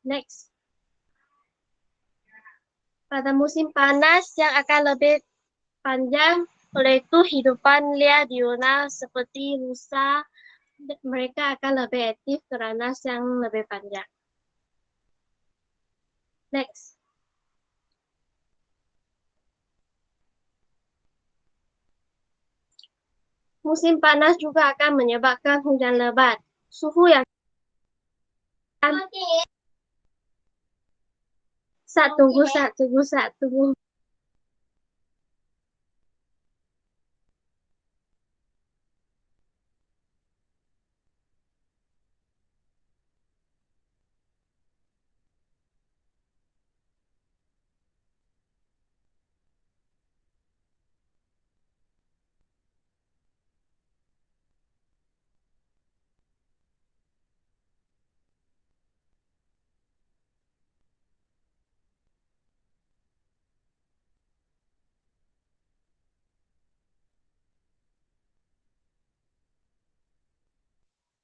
Next. Pada musim panas yang akan lebih panjang, oleh itu hidupan liar diurnal seperti rusa, mereka akan lebih aktif kerana siang lebih panjang. Next. Musim panas juga akan menyebabkan hujan lebat. Suhu yang tunggu.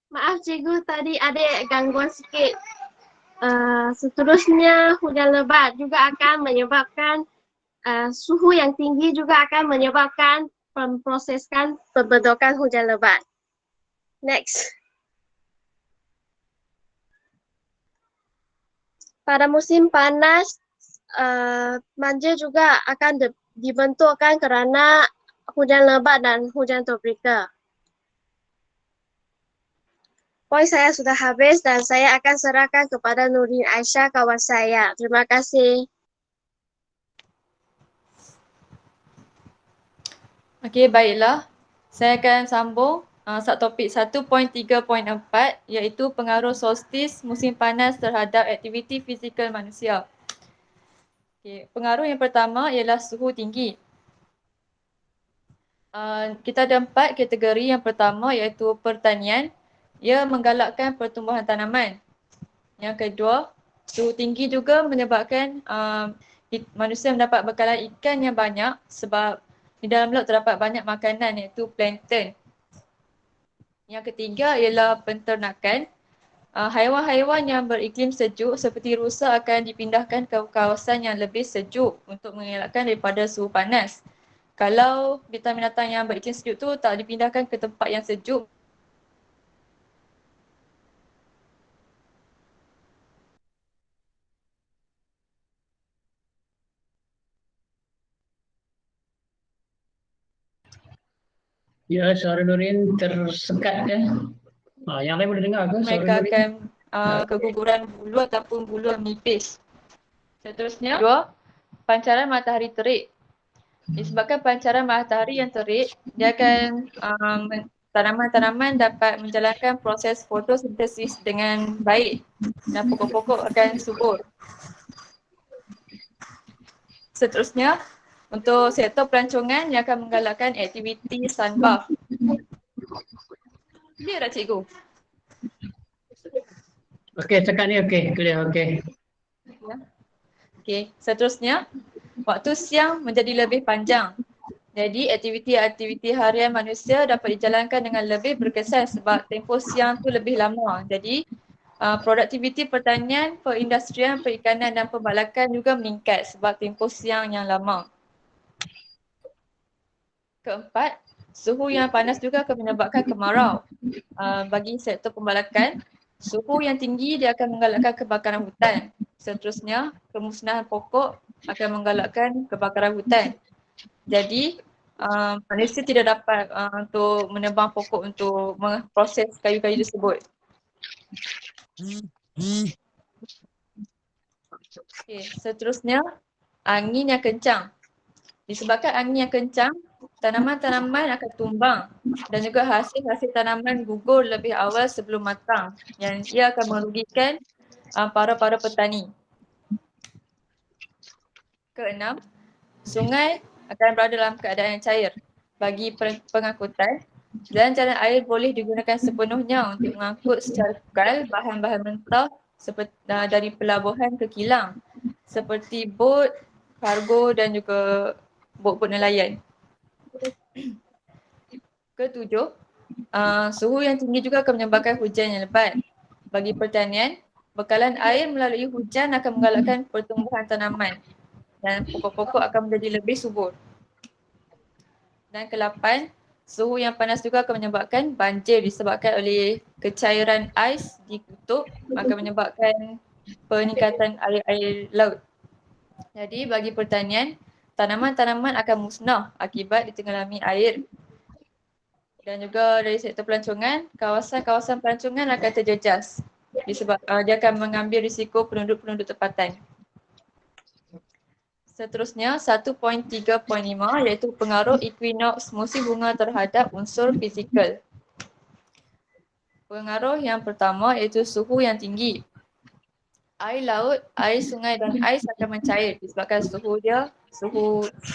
Maaf cikgu, tadi ada gangguan sikit. Seterusnya hujan lebat juga akan menyebabkan suhu yang tinggi juga akan menyebabkan memproseskan pembentukan hujan lebat. Next. Pada musim panas, banjir juga akan dibentukkan kerana hujan lebat dan hujan tropika. Poin saya sudah habis dan saya akan serahkan kepada Nurin Aisyah, kawan saya. Terima kasih. Okey, baiklah. Saya akan sambung topik 1.3.4 iaitu pengaruh solstice musim panas terhadap aktiviti fizikal manusia. Okay. Pengaruh yang pertama ialah suhu tinggi. Kita ada 4 kategori. Yang pertama iaitu pertanian. Ia menggalakkan pertumbuhan tanaman. Yang kedua, suhu tinggi juga menyebabkan manusia mendapat bekalan ikan yang banyak sebab di dalam laut terdapat banyak makanan iaitu plankton. Yang ketiga ialah penternakan. Haiwan-haiwan yang beriklim sejuk seperti rusa akan dipindahkan ke kawasan yang lebih sejuk untuk mengelakkan daripada suhu panas. Kalau binatang-binatang yang beriklim sejuk tu tak dipindahkan ke tempat yang sejuk, Ya, suara Nurin tersekat ya. Yang lain boleh dengar ke suara mereka Nurin? akan keguguran bulu ataupun bulu yang menipis. Seterusnya, dua, pancaran matahari terik. Disebabkan pancaran matahari yang terik, dia akan tanaman-tanaman dapat menjalankan proses fotosintesis dengan baik dan pokok-pokok akan subur. Seterusnya, untuk sektor pelancongan yang akan menggalakkan aktiviti sunbath. Clear tak cikgu? Okey, cakap ni okey, clear okey. Okey, seterusnya waktu siang menjadi lebih panjang. Jadi aktiviti-aktiviti harian manusia dapat dijalankan dengan lebih berkesan sebab tempoh siang tu lebih lama. Jadi produktiviti pertanian, perindustrian, perikanan dan pembalakan juga meningkat sebab tempoh siang yang lama. Keempat, suhu yang panas juga akan menyebabkan kemarau. Bagi sektor pembalakan, suhu yang tinggi dia akan menggalakkan kebakaran hutan. Seterusnya, kemusnahan pokok akan menggalakkan kebakaran hutan. Jadi, manusia tidak dapat untuk menebang pokok untuk memproses kayu-kayu tersebut. Okay, seterusnya, angin yang kencang. Disebabkan angin yang kencang, tanaman-tanaman akan tumbang dan juga hasil-hasil tanaman gugur lebih awal sebelum matang yang ia akan merugikan para petani. Keenam, sungai akan berada dalam keadaan yang cair. Bagi pengangkutan, jalan-jalan air boleh digunakan sepenuhnya untuk mengangkut secara kekal bahan-bahan mentah seperti dari pelabuhan ke kilang seperti bot, kargo dan juga bot-bot nelayan. Ketujuh, suhu yang tinggi juga akan menyebabkan hujan yang lebat. Bagi pertanian, bekalan air melalui hujan akan menggalakkan pertumbuhan tanaman dan pokok-pokok akan menjadi lebih subur. Dan ke-8, suhu yang panas juga akan menyebabkan banjir disebabkan oleh kecairan ais di kutub akan menyebabkan peningkatan air laut. Jadi bagi pertanian, tanaman-tanaman akan musnah akibat ditenggelami air. Dan juga dari sektor pelancongan, kawasan-kawasan pelancongan akan terjejas disebab dia akan mengambil risiko penduduk-penduduk tempatan. Seterusnya 1.3.5 iaitu pengaruh equinox musim bunga terhadap unsur fizikal. Pengaruh yang pertama iaitu suhu yang tinggi. Air laut, air sungai dan ais akan mencair disebabkan suhu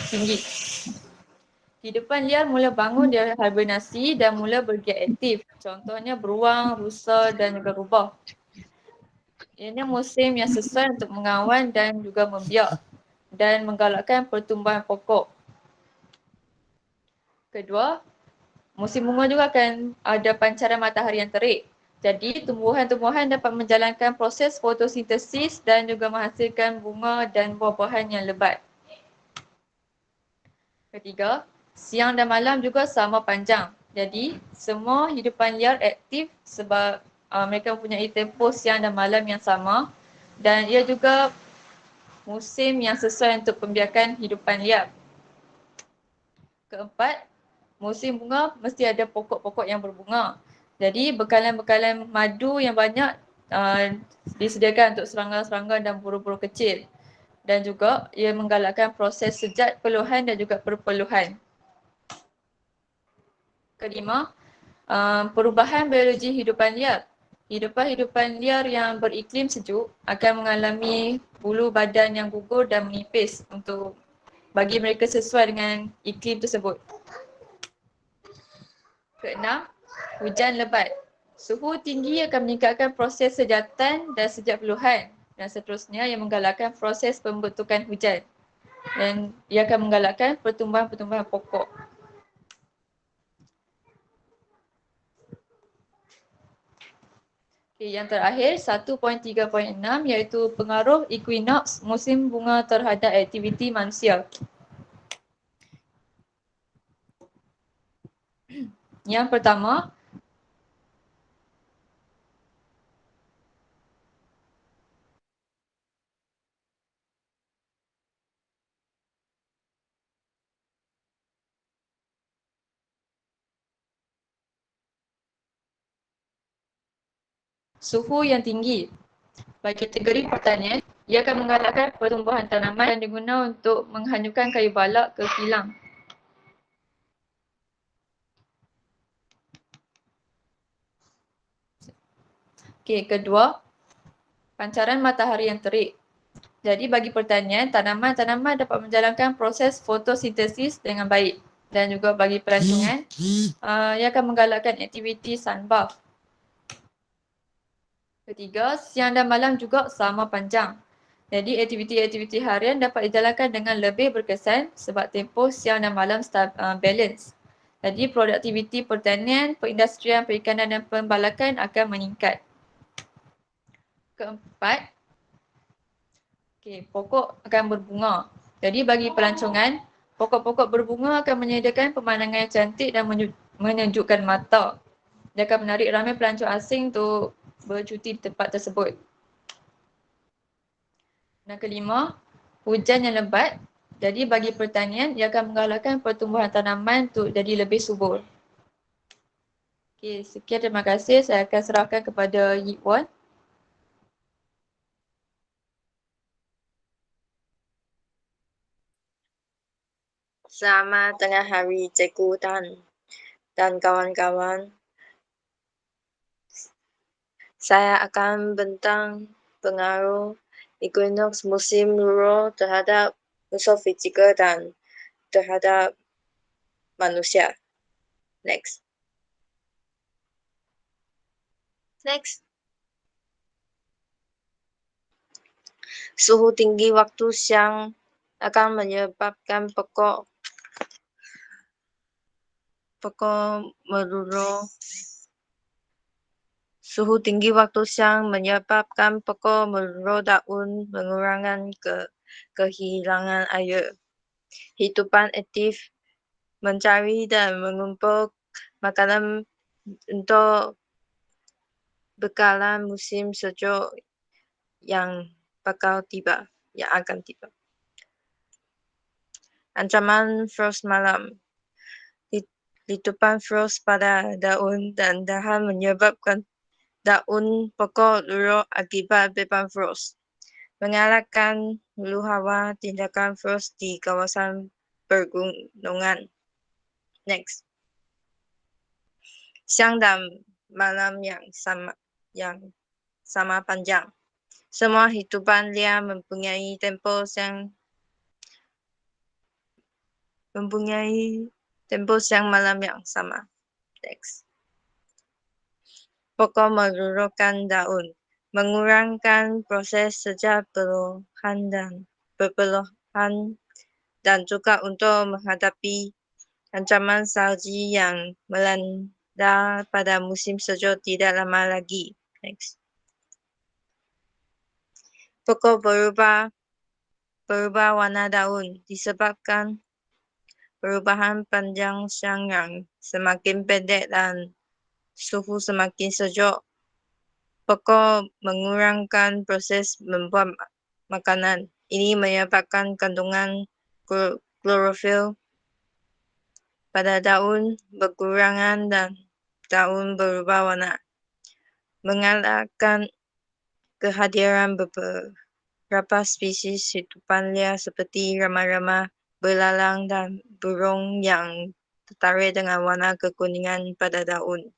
tinggi. Kehidupan liar mula bangun dari hibernasi dan mula bergiat aktif. Contohnya beruang, rusa dan juga rubah. Ini musim yang sesuai untuk mengawan dan juga membiak dan menggalakkan pertumbuhan pokok. Kedua, musim bunga juga akan ada pancaran matahari yang terik. Jadi tumbuhan-tumbuhan dapat menjalankan proses fotosintesis dan juga menghasilkan bunga dan buah-buahan yang lebat. Ketiga, siang dan malam juga sama panjang. Jadi semua hidupan liar aktif sebab mereka mempunyai tempoh siang dan malam yang sama dan ia juga musim yang sesuai untuk pembiakan hidupan liar. Keempat, musim bunga mesti ada pokok-pokok yang berbunga. Jadi bekalan-bekalan madu yang banyak disediakan untuk serangga-serangga dan burung-burung kecil. Dan juga ia menggalakkan proses sejat peluhan dan juga perpeluhan. Kelima, perubahan biologi hidupan liar. Hidupan-hidupan liar yang beriklim sejuk akan mengalami bulu badan yang gugur dan menipis untuk bagi mereka sesuai dengan iklim tersebut. Keenam, hujan lebat. Suhu tinggi akan meningkatkan proses sejatan dan sejat peluhan dan seterusnya yang menggalakkan proses pembentukan hujan dan ia akan menggalakkan pertumbuhan-pertumbuhan pokok. Okay, yang terakhir 1.3.6 iaitu pengaruh equinox musim bunga terhadap aktiviti manusia. Yang pertama, suhu yang tinggi. Bagi kategori pertanian, ia akan menggalakkan pertumbuhan tanaman yang digunakan untuk menghanyutkan kayu balak ke kilang. Okey, kedua, pancaran matahari yang terik. Jadi bagi pertanian, tanaman-tanaman dapat menjalankan proses fotosintesis dengan baik. Dan juga bagi pelancongan, ia akan menggalakkan aktiviti sunbath. Ketiga, siang dan malam juga sama panjang. Jadi aktiviti-aktiviti harian dapat dijalankan dengan lebih berkesan sebab tempoh siang dan malam balance. Jadi produktiviti pertanian, perindustrian, perikanan dan pembalakan akan meningkat. Keempat, pokok akan berbunga. Jadi bagi pelancongan, pokok-pokok berbunga akan menyediakan pemandangan yang cantik dan menyejukkan mata. Dia akan menarik ramai pelancong asing untuk bercuti di tempat tersebut. Dan kelima, hujan yang lebat. Jadi bagi pertanian, ia akan menggalakkan pertumbuhan tanaman untuk jadi lebih subur. Okey, sekian, terima kasih. Saya akan serahkan kepada Yip Wan. Selamat tengah hari Cikgu dan kawan-kawan. Saya akan bentang pengaruh equinox musim Luro terhadap unsur fizikal dan terhadap manusia. Next. Suhu tinggi waktu siang akan menyebabkan pokok meluru. Suhu tinggi waktu siang menyebabkan pokok meluru daun, mengurangi kehilangan air. Hidupan aktif mencari dan mengumpul makanan untuk bekalan musim sejuk yang akan tiba. Ancaman frost malam. Letupan frost pada daun dan dahan menyebabkan daun pokok luruh akibat beban frost. Mengalahkan hulu hawa tindakan frost di kawasan pergunungan. Next. Siang dan malam yang sama panjang. Semua hidupan liar mempunyai tempo siang malam yang sama. Next. Pokok meluruhkan daun, mengurangkan proses sejak perlahan dan juga untuk menghadapi ancaman salji yang melanda pada musim sejuk tidak lama lagi. Next. Pokok berubah warna daun disebabkan perubahan panjang siang yang semakin pendek dan suhu semakin sejuk. Pokok mengurangkan proses membuat makanan. Ini menyebabkan kandungan klorofil pada daun berkurangan dan daun berubah warna. Mengalahkan kehadiran beberapa spesies hidupan liar seperti rama-rama, belalang dan burung yang tertarik dengan warna kekuningan pada daun.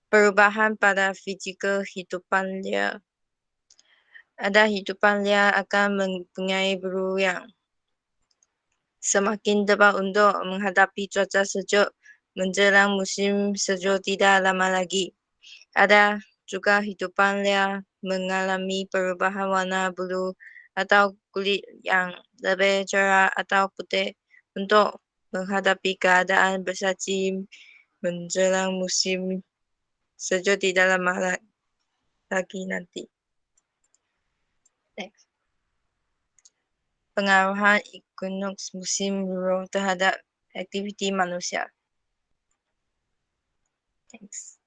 Perubahan pada fizikal hidupan liar. Ada hidupan liar akan mempunyai bulu yang semakin tebal untuk menghadapi cuaca sejuk menjelang musim sejuk tidak lama lagi. Ada juga hidupan liar mengalami perubahan warna bulu atau kulit yang lebih cerah atau putih untuk menghadapi keadaan bersalji menjelang musim sejuk tidak lama lagi nanti. Next. Pengaruhan equinox musim Luro terhadap aktiviti manusia. Next.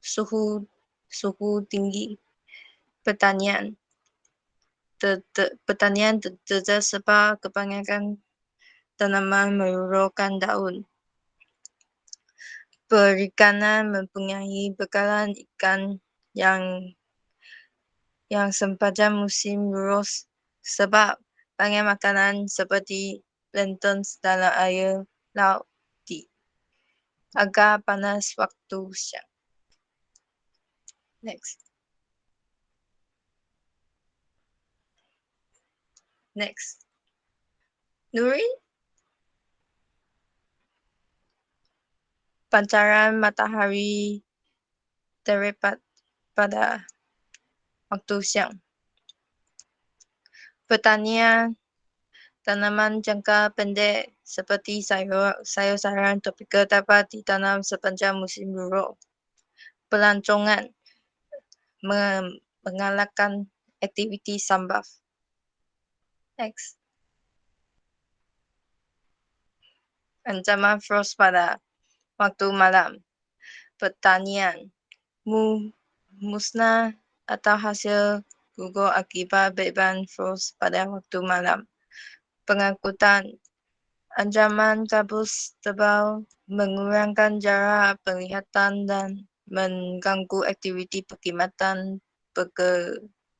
Suhu tinggi pertanian. Pertanian terjadi sebab kebanyakan tanaman meluruhkan daun. Perikanan mempunyai bekalan ikan yang sepanjang musim Luro sebab banyak makanan seperti plankton dalam air laut agak panas waktu siang. Next. Nurin? Pancaran matahari terdapat pada waktu siang. Pertanian tanaman jangka pendek seperti sayur-sayuran tropika dapat ditanam sepanjang musim buruk. Pelancongan mengalahkan aktiviti sambaf. Next. Ancaman frost pada waktu malam. Pertanian musnah atau hasil gugur akibat beban frost pada waktu malam. Pengangkutan ancaman kabus tebal mengurangkan jarak penglihatan dan mengganggu aktiviti perkhidmatan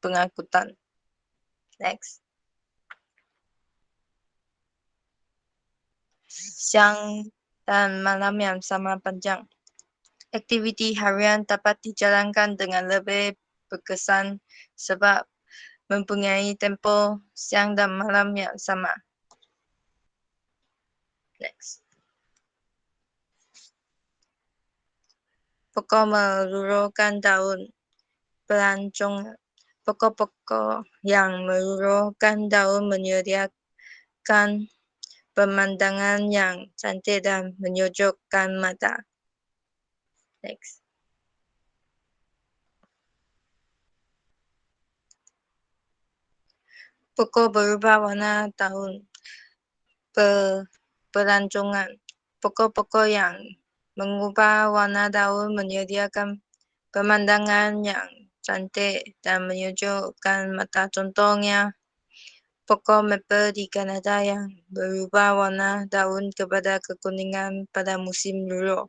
pengangkutan. Next. Siang dan malam yang sama panjang. Aktiviti harian dapat dijalankan dengan lebih berkesan sebab mempunyai tempoh siang dan malam yang sama. Next. Pokok meluruskan daun pelancong. Pokok-pokok yang meluruskan daun menyediakan pemandangan yang cantik dan menyejukkan mata. Next. Pokok berubah warna daun pelancongan. Pokok-pokok yang mengubah warna daun menyediakan pemandangan yang cantik dan menyejukkan mata. Contohnya, pokok maple di Kanada yang berubah warna daun kepada kekuningan pada musim luruh.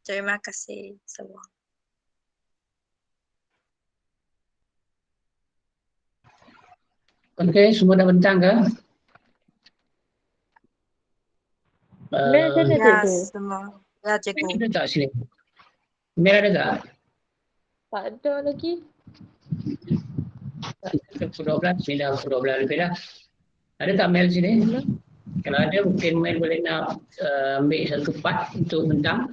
Terima kasih semua. Okey, semua dah bentang ke? Mel ada Ya, cikgu? semua. Ya, cikgu. Ada tak sini? Mel ada tak? Tak ada lagi. 12, dah 12 lebih dah. Ada tak Mel sini? Kalau ada mungkin Mel boleh nak ambil satu part untuk bentang.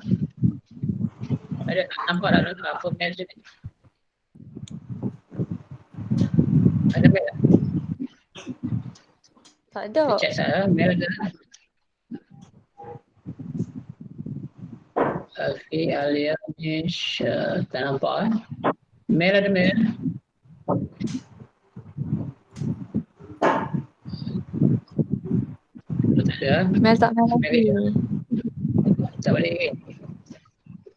Ada tak nampak tak apa Mel sini? Ada Mel tak? Tak ada. Cek saya, Mel ada. Alfi, Alia, Nish, tak nampak Mel ada Mel? Tak ada. Mel tak main lagi. Tak balik lagi.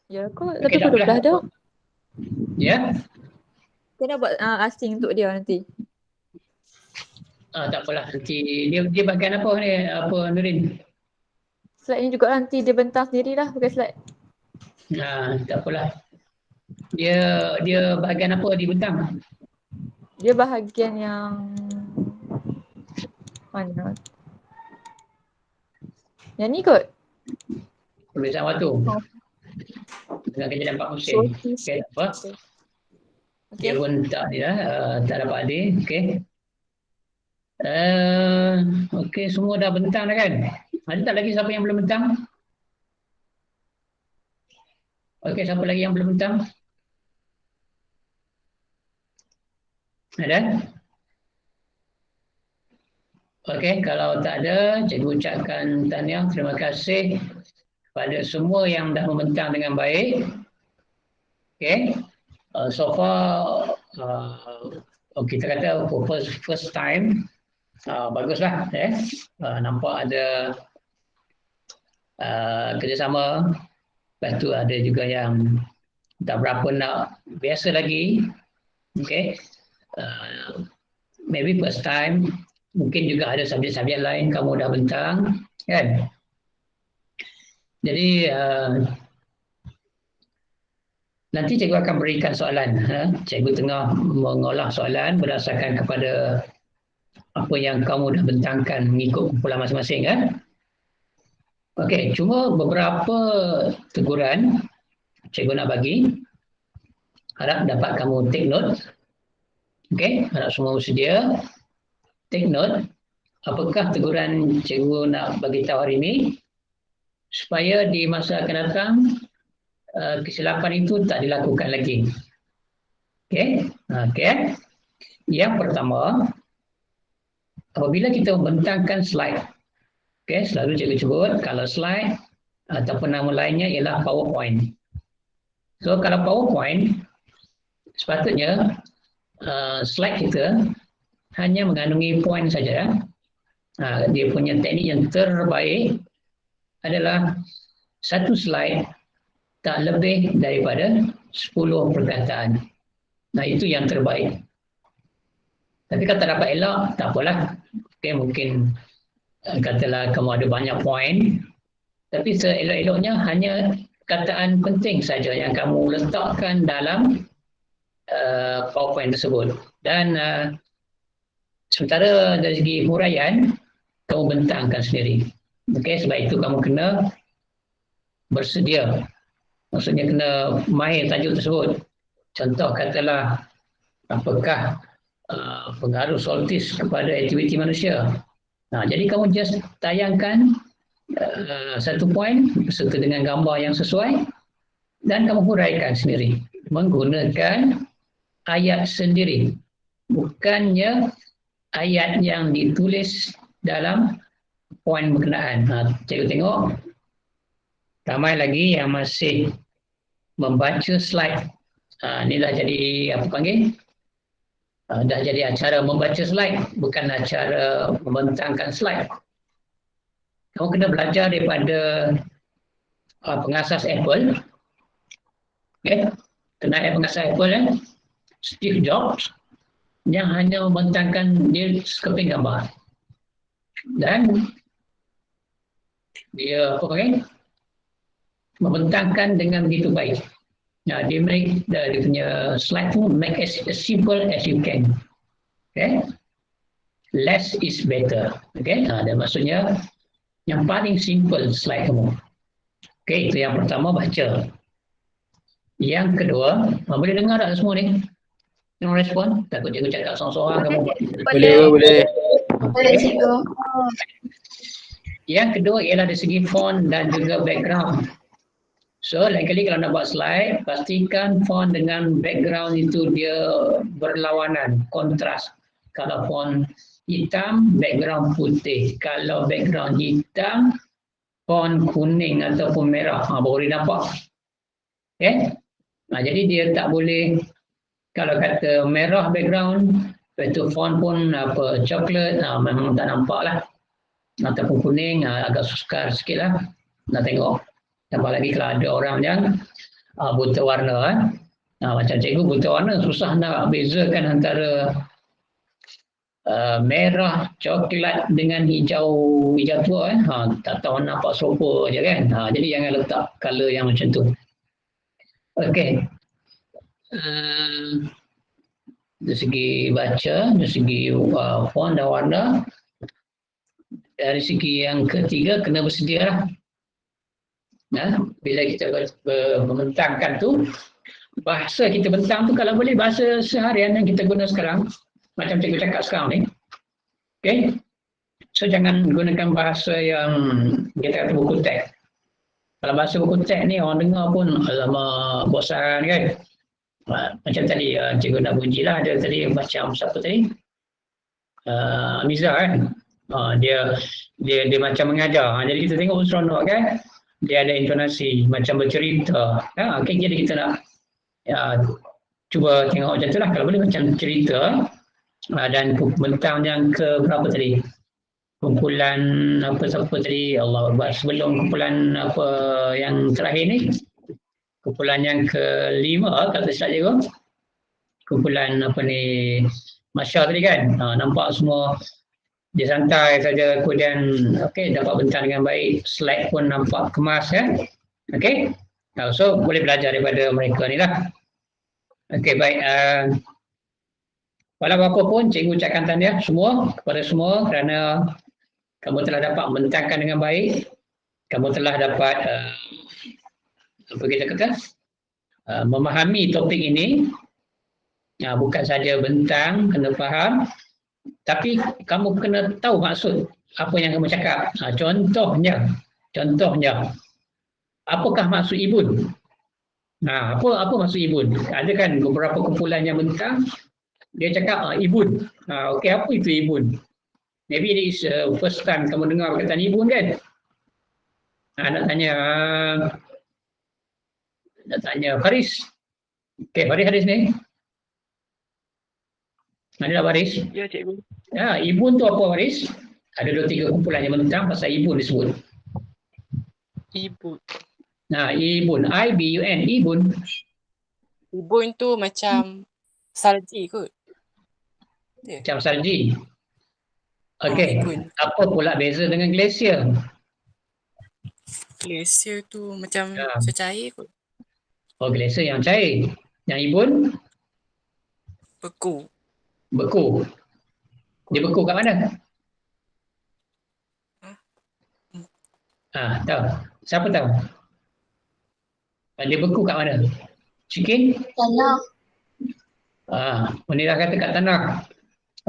Ya kot, Okey, tapi tak dah dah. Ya? Kena buat asing untuk dia nanti. Tak apalah, nanti dia bahagian apa ni? Apa Nurin? Slide ni juga nanti dia bentang sendirilah pakai slide. Tak apalah. Dia bahagian apa di bentang? Dia bahagian yang mana? Yang ni kot. Perbezaan waktu. Dengan kejadian 4 musim. Okey, tak apa. Dia pun tak dapat hadir. Okey. Okey, semua dah bentang dah kan? Ada tak lagi siapa yang belum bentang? Okey, siapa lagi yang belum bentang? Ada? Okey, kalau tak ada, cikgu ucapkan tahniah, terima kasih kepada semua yang dah membentang dengan baik. Okey. So far kita kata for first time baguslah nampak ada kerjasama. Lepas tu ada juga yang tak berapa nak biasa lagi. Okay. Maybe first time. Mungkin juga ada subjek-subjek lain kamu dah bentang. Kan? Jadi nanti cikgu akan berikan soalan. Cikgu tengah mengolah soalan berdasarkan kepada apa yang kamu dah bentangkan mengikut kumpulan masing-masing. Okey, cuma beberapa teguran cikgu nak bagi. Harap dapat kamu take note. Okey, harap semua bersedia. Take note. Apakah teguran cikgu nak bagi tahu hari ini? supaya di masa akan datang kesilapan itu tak dilakukan lagi. Okey. Okey. Yang pertama, apabila kita membentangkan slide, okey, selalu cikgu sebut kalau slide ataupun nama lainnya ialah PowerPoint. So kalau PowerPoint, sepatutnya slide kita hanya mengandungi point saja. Dia punya teknik yang terbaik adalah satu slide tak lebih daripada 10 perkataan. Itu yang terbaik. Tapi kalau tak dapat elok, tak apalah. Okay, mungkin katalah kamu ada banyak poin, tapi seelok-eloknya hanya kataan penting saja yang kamu letakkan dalam PowerPoint tersebut. Dan sementara dari segi huraian, kamu bentangkan sendiri. Okay, sebab itu kamu kena bersedia. Maksudnya kena mahir tajuk tersebut. Contoh katalah, apakah pengaruh soltis kepada aktiviti manusia. Jadi kamu just tayangkan satu poin beserta dengan gambar yang sesuai dan kamu huraikan sendiri menggunakan ayat sendiri, bukannya ayat yang ditulis dalam poin berkenaan. Cikgu tengok ramai lagi yang masih membaca slide. Ini dah jadi apa panggil? Dah jadi acara membaca slide, bukan acara membentangkan slide. Kamu kena belajar daripada pengasas Apple. Okay. Kenal pengasas Apple, Steve Jobs, yang hanya membentangkan dia sekeping gambar. Dan dia apa panggil? Membentangkan dengan begitu baik. Dia make dia punya slide tu make as simple as you can. Okay? Less is better. Okay? Dan maksudnya yang paling simple slide kamu. Okay, itu yang pertama, baca. Yang kedua, boleh dengar tak semua ni? Jangan respon. Takut cikgu cakap seorang-seorang kamu. Boleh. Boleh cikgu. Yang kedua ialah dari segi font dan juga background. So, lain kali kalau nak buat slide, pastikan font dengan background itu dia berlawanan, kontras. Kalau font hitam, background putih. Kalau background hitam, font kuning ataupun merah. Baru dia nampak. Okay? Jadi dia tak boleh, kalau kata merah background, lepas tu font pun apa coklat, memang tak nampak lah. Ataupun kuning, agak sukar sikit lah. Nak tengok. Tambah lagi kalau ada orang yang buta warna. Macam cikgu buta warna, susah nak bezakan antara merah, coklat dengan hijau tua. Tak tahu nampak serupa je kan. Jadi jangan letak colour yang macam tu. Okey. Dari segi baca, dari segi font dan warna. Dari segi yang ketiga, kena bersedia lah. Bila kita membentangkan tu, bahasa kita bentang tu kalau boleh bahasa seharian yang kita guna sekarang, macam cikgu cakap sekarang ni. Okay? So jangan gunakan bahasa yang kita kata buku teks. Kalau bahasa buku teks ni orang dengar pun alamak bosan kan. Macam tadi cikgu nak puji lah, ada tadi macam siapa tadi? Amiza kan. Dia macam mengajar. Jadi kita tengok seronok kan. Dia ada intonasi macam bercerita. Okay, jadi kita nak cuba tengok macam tu lah. Kalau boleh macam cerita. Dan bentang yang ke berapa tadi? Kumpulan apa tadi? Allah Akbar. Sebelum kumpulan apa yang terakhir ni, kumpulan yang kelima kata silap je. Kumpulan apa ni, Masya tadi kan. Nampak semua dia santai saja, kemudian okey dapat bentang dengan baik, slide pun nampak kemas kan. Okey. So boleh belajar daripada mereka ni lah. Okey, baik. Walau apa pun cikgu ucapkan tahniah semua kepada semua kerana kamu telah dapat membentangkan dengan baik. Kamu telah dapat apa kita kata? Memahami topik ini. Bukan saja bentang, kena faham. Tapi kamu kena tahu maksud apa yang kamu cakap. Contohnya, Contohnya, apakah maksud ibun? Apa maksud ibun? Ada kan beberapa kumpulan yang bentang, dia cakap ibun. Okey, apa itu ibun? Maybe it is first time kamu dengar perkataan ibun kan? Nak tanya Faris. Okey, Faris ni. Ada tak Faris? Ya, cikgu. Ibun tu apa Faris? Ada 2-3 kumpulan yang bentang pasal ibun disebut. Ibun. Ibun. I-B-U-N. Ibun. Ibun tu macam salji kot. Macam salji. Okey. Apa pula beza dengan glacier? Glacier tu macam secair kot. Oh, glacier yang cair. Yang ibun? Beku. Beku. Dia beku kat mana? Tahu. Siapa tahu? Dia beku kat mana? Cikin? Tanah. Munirah kata kat tanah.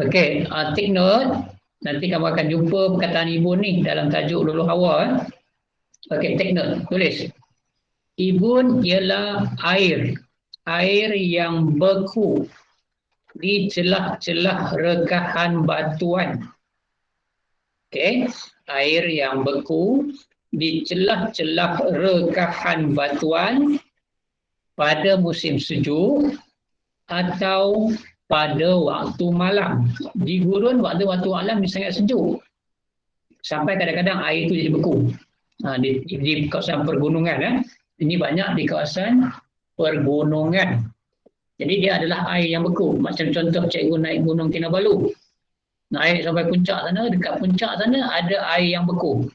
Okey, take note. Nanti kamu akan jumpa perkataan ibun ni dalam tajuk Luluh Hawa. Okey, take note. Tulis. Ibun ialah air. Air yang beku di celah-celah rekahan batuan. Okey, air yang beku di celah-celah rekahan batuan pada musim sejuk atau pada waktu malam. Di gurun waktu malam ni sangat sejuk. Sampai kadang-kadang air itu jadi beku. Di kawasan pergunungan. Ini banyak di kawasan pergunungan. Jadi dia adalah air yang beku. Macam contoh cikgu naik Gunung Kinabalu. Naik sampai puncak sana, dekat puncak sana ada air yang beku.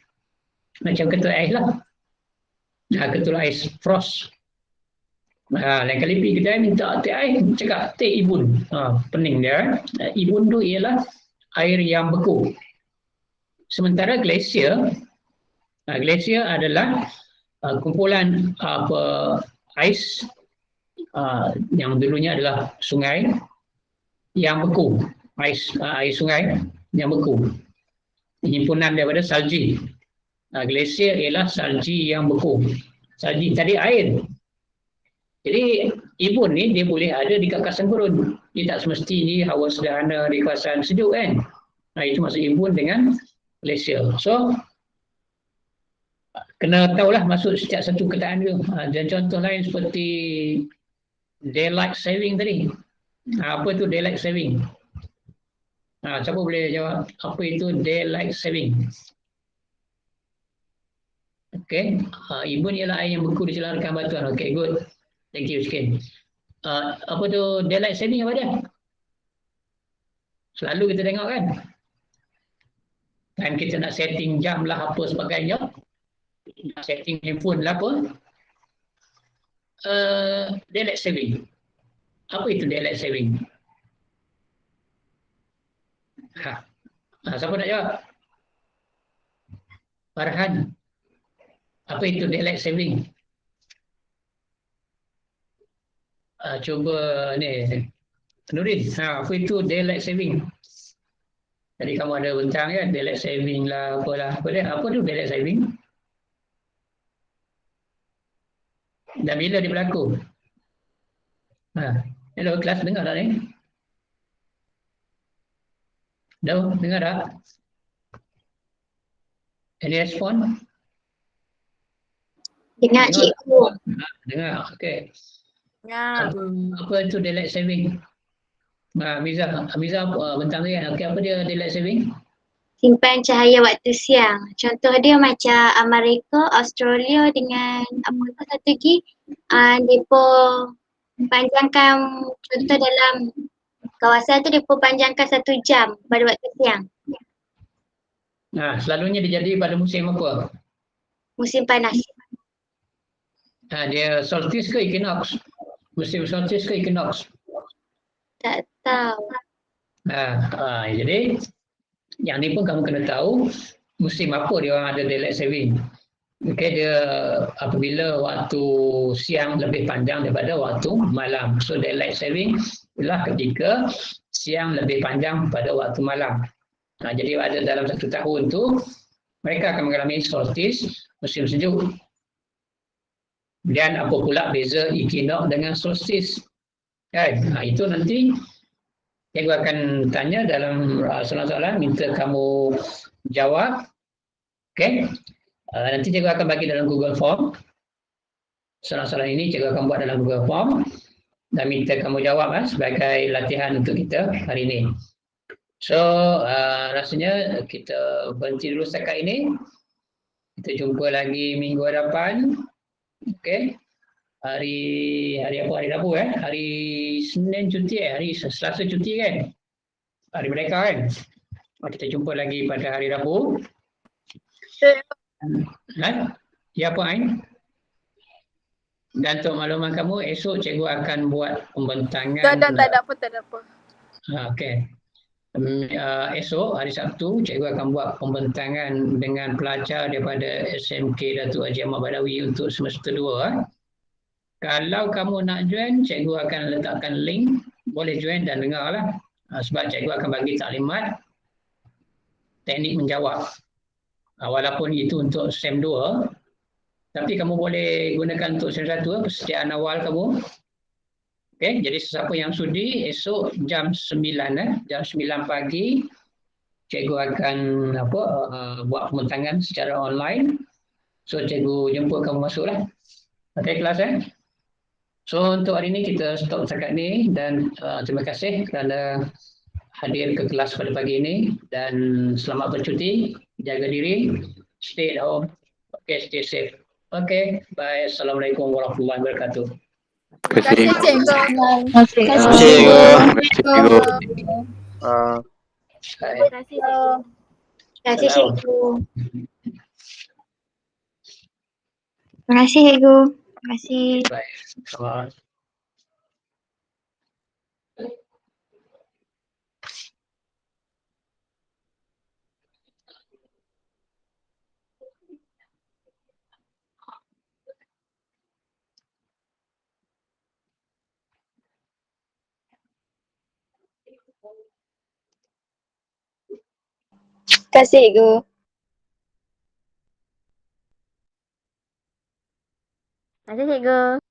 Macam ketul ais lah. Ketul ais frost. Lain kali pergi kedai minta teh ais, cakap teh ibun. Pening dia. Ibun tu ialah air yang beku. Sementara glacier adalah kumpulan ais yang dulunya adalah sungai yang beku. Air sungai yang beku. Himpunan daripada salji. Glacier ialah salji yang beku. Salji tadi air. Jadi ibun ni dia boleh ada di kawasan gurun. Dia tak semestinya hawa sederhana di kawasan sejuk kan. Itu maksud ibun dengan glacier. So kena tahulah maksud setiap satu kataan tu. Dan contoh lain seperti daylight saving tadi. Apa tu daylight saving? Siapa boleh jawab apa itu daylight saving? Okey, ibun ialah air yang beku di celah rekan batuan. Okey, good. Thank you sikit. Apa tu daylight saving apa dia? Selalu kita tengok kan? Kan kita nak setting jam lah apa sebagainya. Nak setting handphone lah apa. Daylight saving. Apa itu daylight saving? Siapa nak jawab? Farhan. Apa itu daylight saving? Cuba ni. Nurin. Apa itu daylight saving? Tadi kamu ada bentang kan? Daylight saving lah apalah. Apa tu daylight saving? Dan bila dia berlaku? Hello, kelas dengar tak ni? Dah, dengar tak? Any respon? Dengar cikgu. Dengar, okey. Ya. Apa itu daylight saving? Miza bentang tu kan? Okey, apa dia daylight saving? Simpan cahaya waktu siang. Contoh dia macam Amerika, Australia dengan apa satu lagi. Mereka panjangkan, contoh dalam kawasan tu mereka panjangkan 1 jam pada waktu siang. Selalunya dia jadi pada musim apa? Musim panas. Dia solstice ke equinox? Musim solstice ke equinox? Tak tahu. Jadi yang ni pun kamu kena tahu musim apa dia orang ada daylight saving. Okey, dia apabila waktu siang lebih panjang daripada waktu malam. So daylight saving ialah ketika siang lebih panjang pada waktu malam. Jadi ada dalam 1 tahun tu mereka akan mengalami solstice musim sejuk. Dan apa pula beza equinox dengan solstice? Kan? Itu nanti cikgu akan tanya dalam soalan-soalan, minta kamu jawab. Okey. Nanti cikgu akan bagi dalam Google Form. Soalan-soalan ini cikgu akan buat dalam Google Form dan minta kamu jawab sebagai latihan untuk kita hari ini. So, rasanya kita berhenti dulu setakat ini. Kita jumpa lagi minggu hadapan. Okey. Hari apa? Hari Rabu Hari Senin cuti Hari Selasa cuti kan? Hari Merdeka kan? Kita jumpa lagi pada hari Rabu. Ya apa Ain? Dan untuk makluman kamu, esok cikgu akan buat pembentangan. Tak ada apa. Okey. Esok hari Sabtu, cikgu akan buat pembentangan dengan pelajar daripada SMK Datuk Haji Ahmad Badawi untuk semester 2. Kalau kamu nak join, cikgu akan letakkan link, boleh join dan dengarlah. Sebab cikgu akan bagi taklimat teknik menjawab. Walaupun itu untuk SEM 2, tapi kamu boleh gunakan untuk SEM 1, persediaan awal kamu. Okey, jadi sesiapa yang sudi, esok jam 9 jam 9 pagi cikgu akan buat pembentangan secara online. So cikgu jemput kamu masuklah. Okey, kelas So untuk hari ini kita stop setakat ni dan terima kasih kerana hadir ke kelas pada pagi ini dan selamat bercuti, jaga diri, stay at home, stay safe. Bye. Assalamualaikum warahmatullahi wabarakatuh. Terima kasih cikgu. Terima kasih cikgu. Terima kasih cikgu. Terima kasih cikgu. Terima kasih. Baik. Selamat. Terima kasih cikgu. Terima kasih cikgu.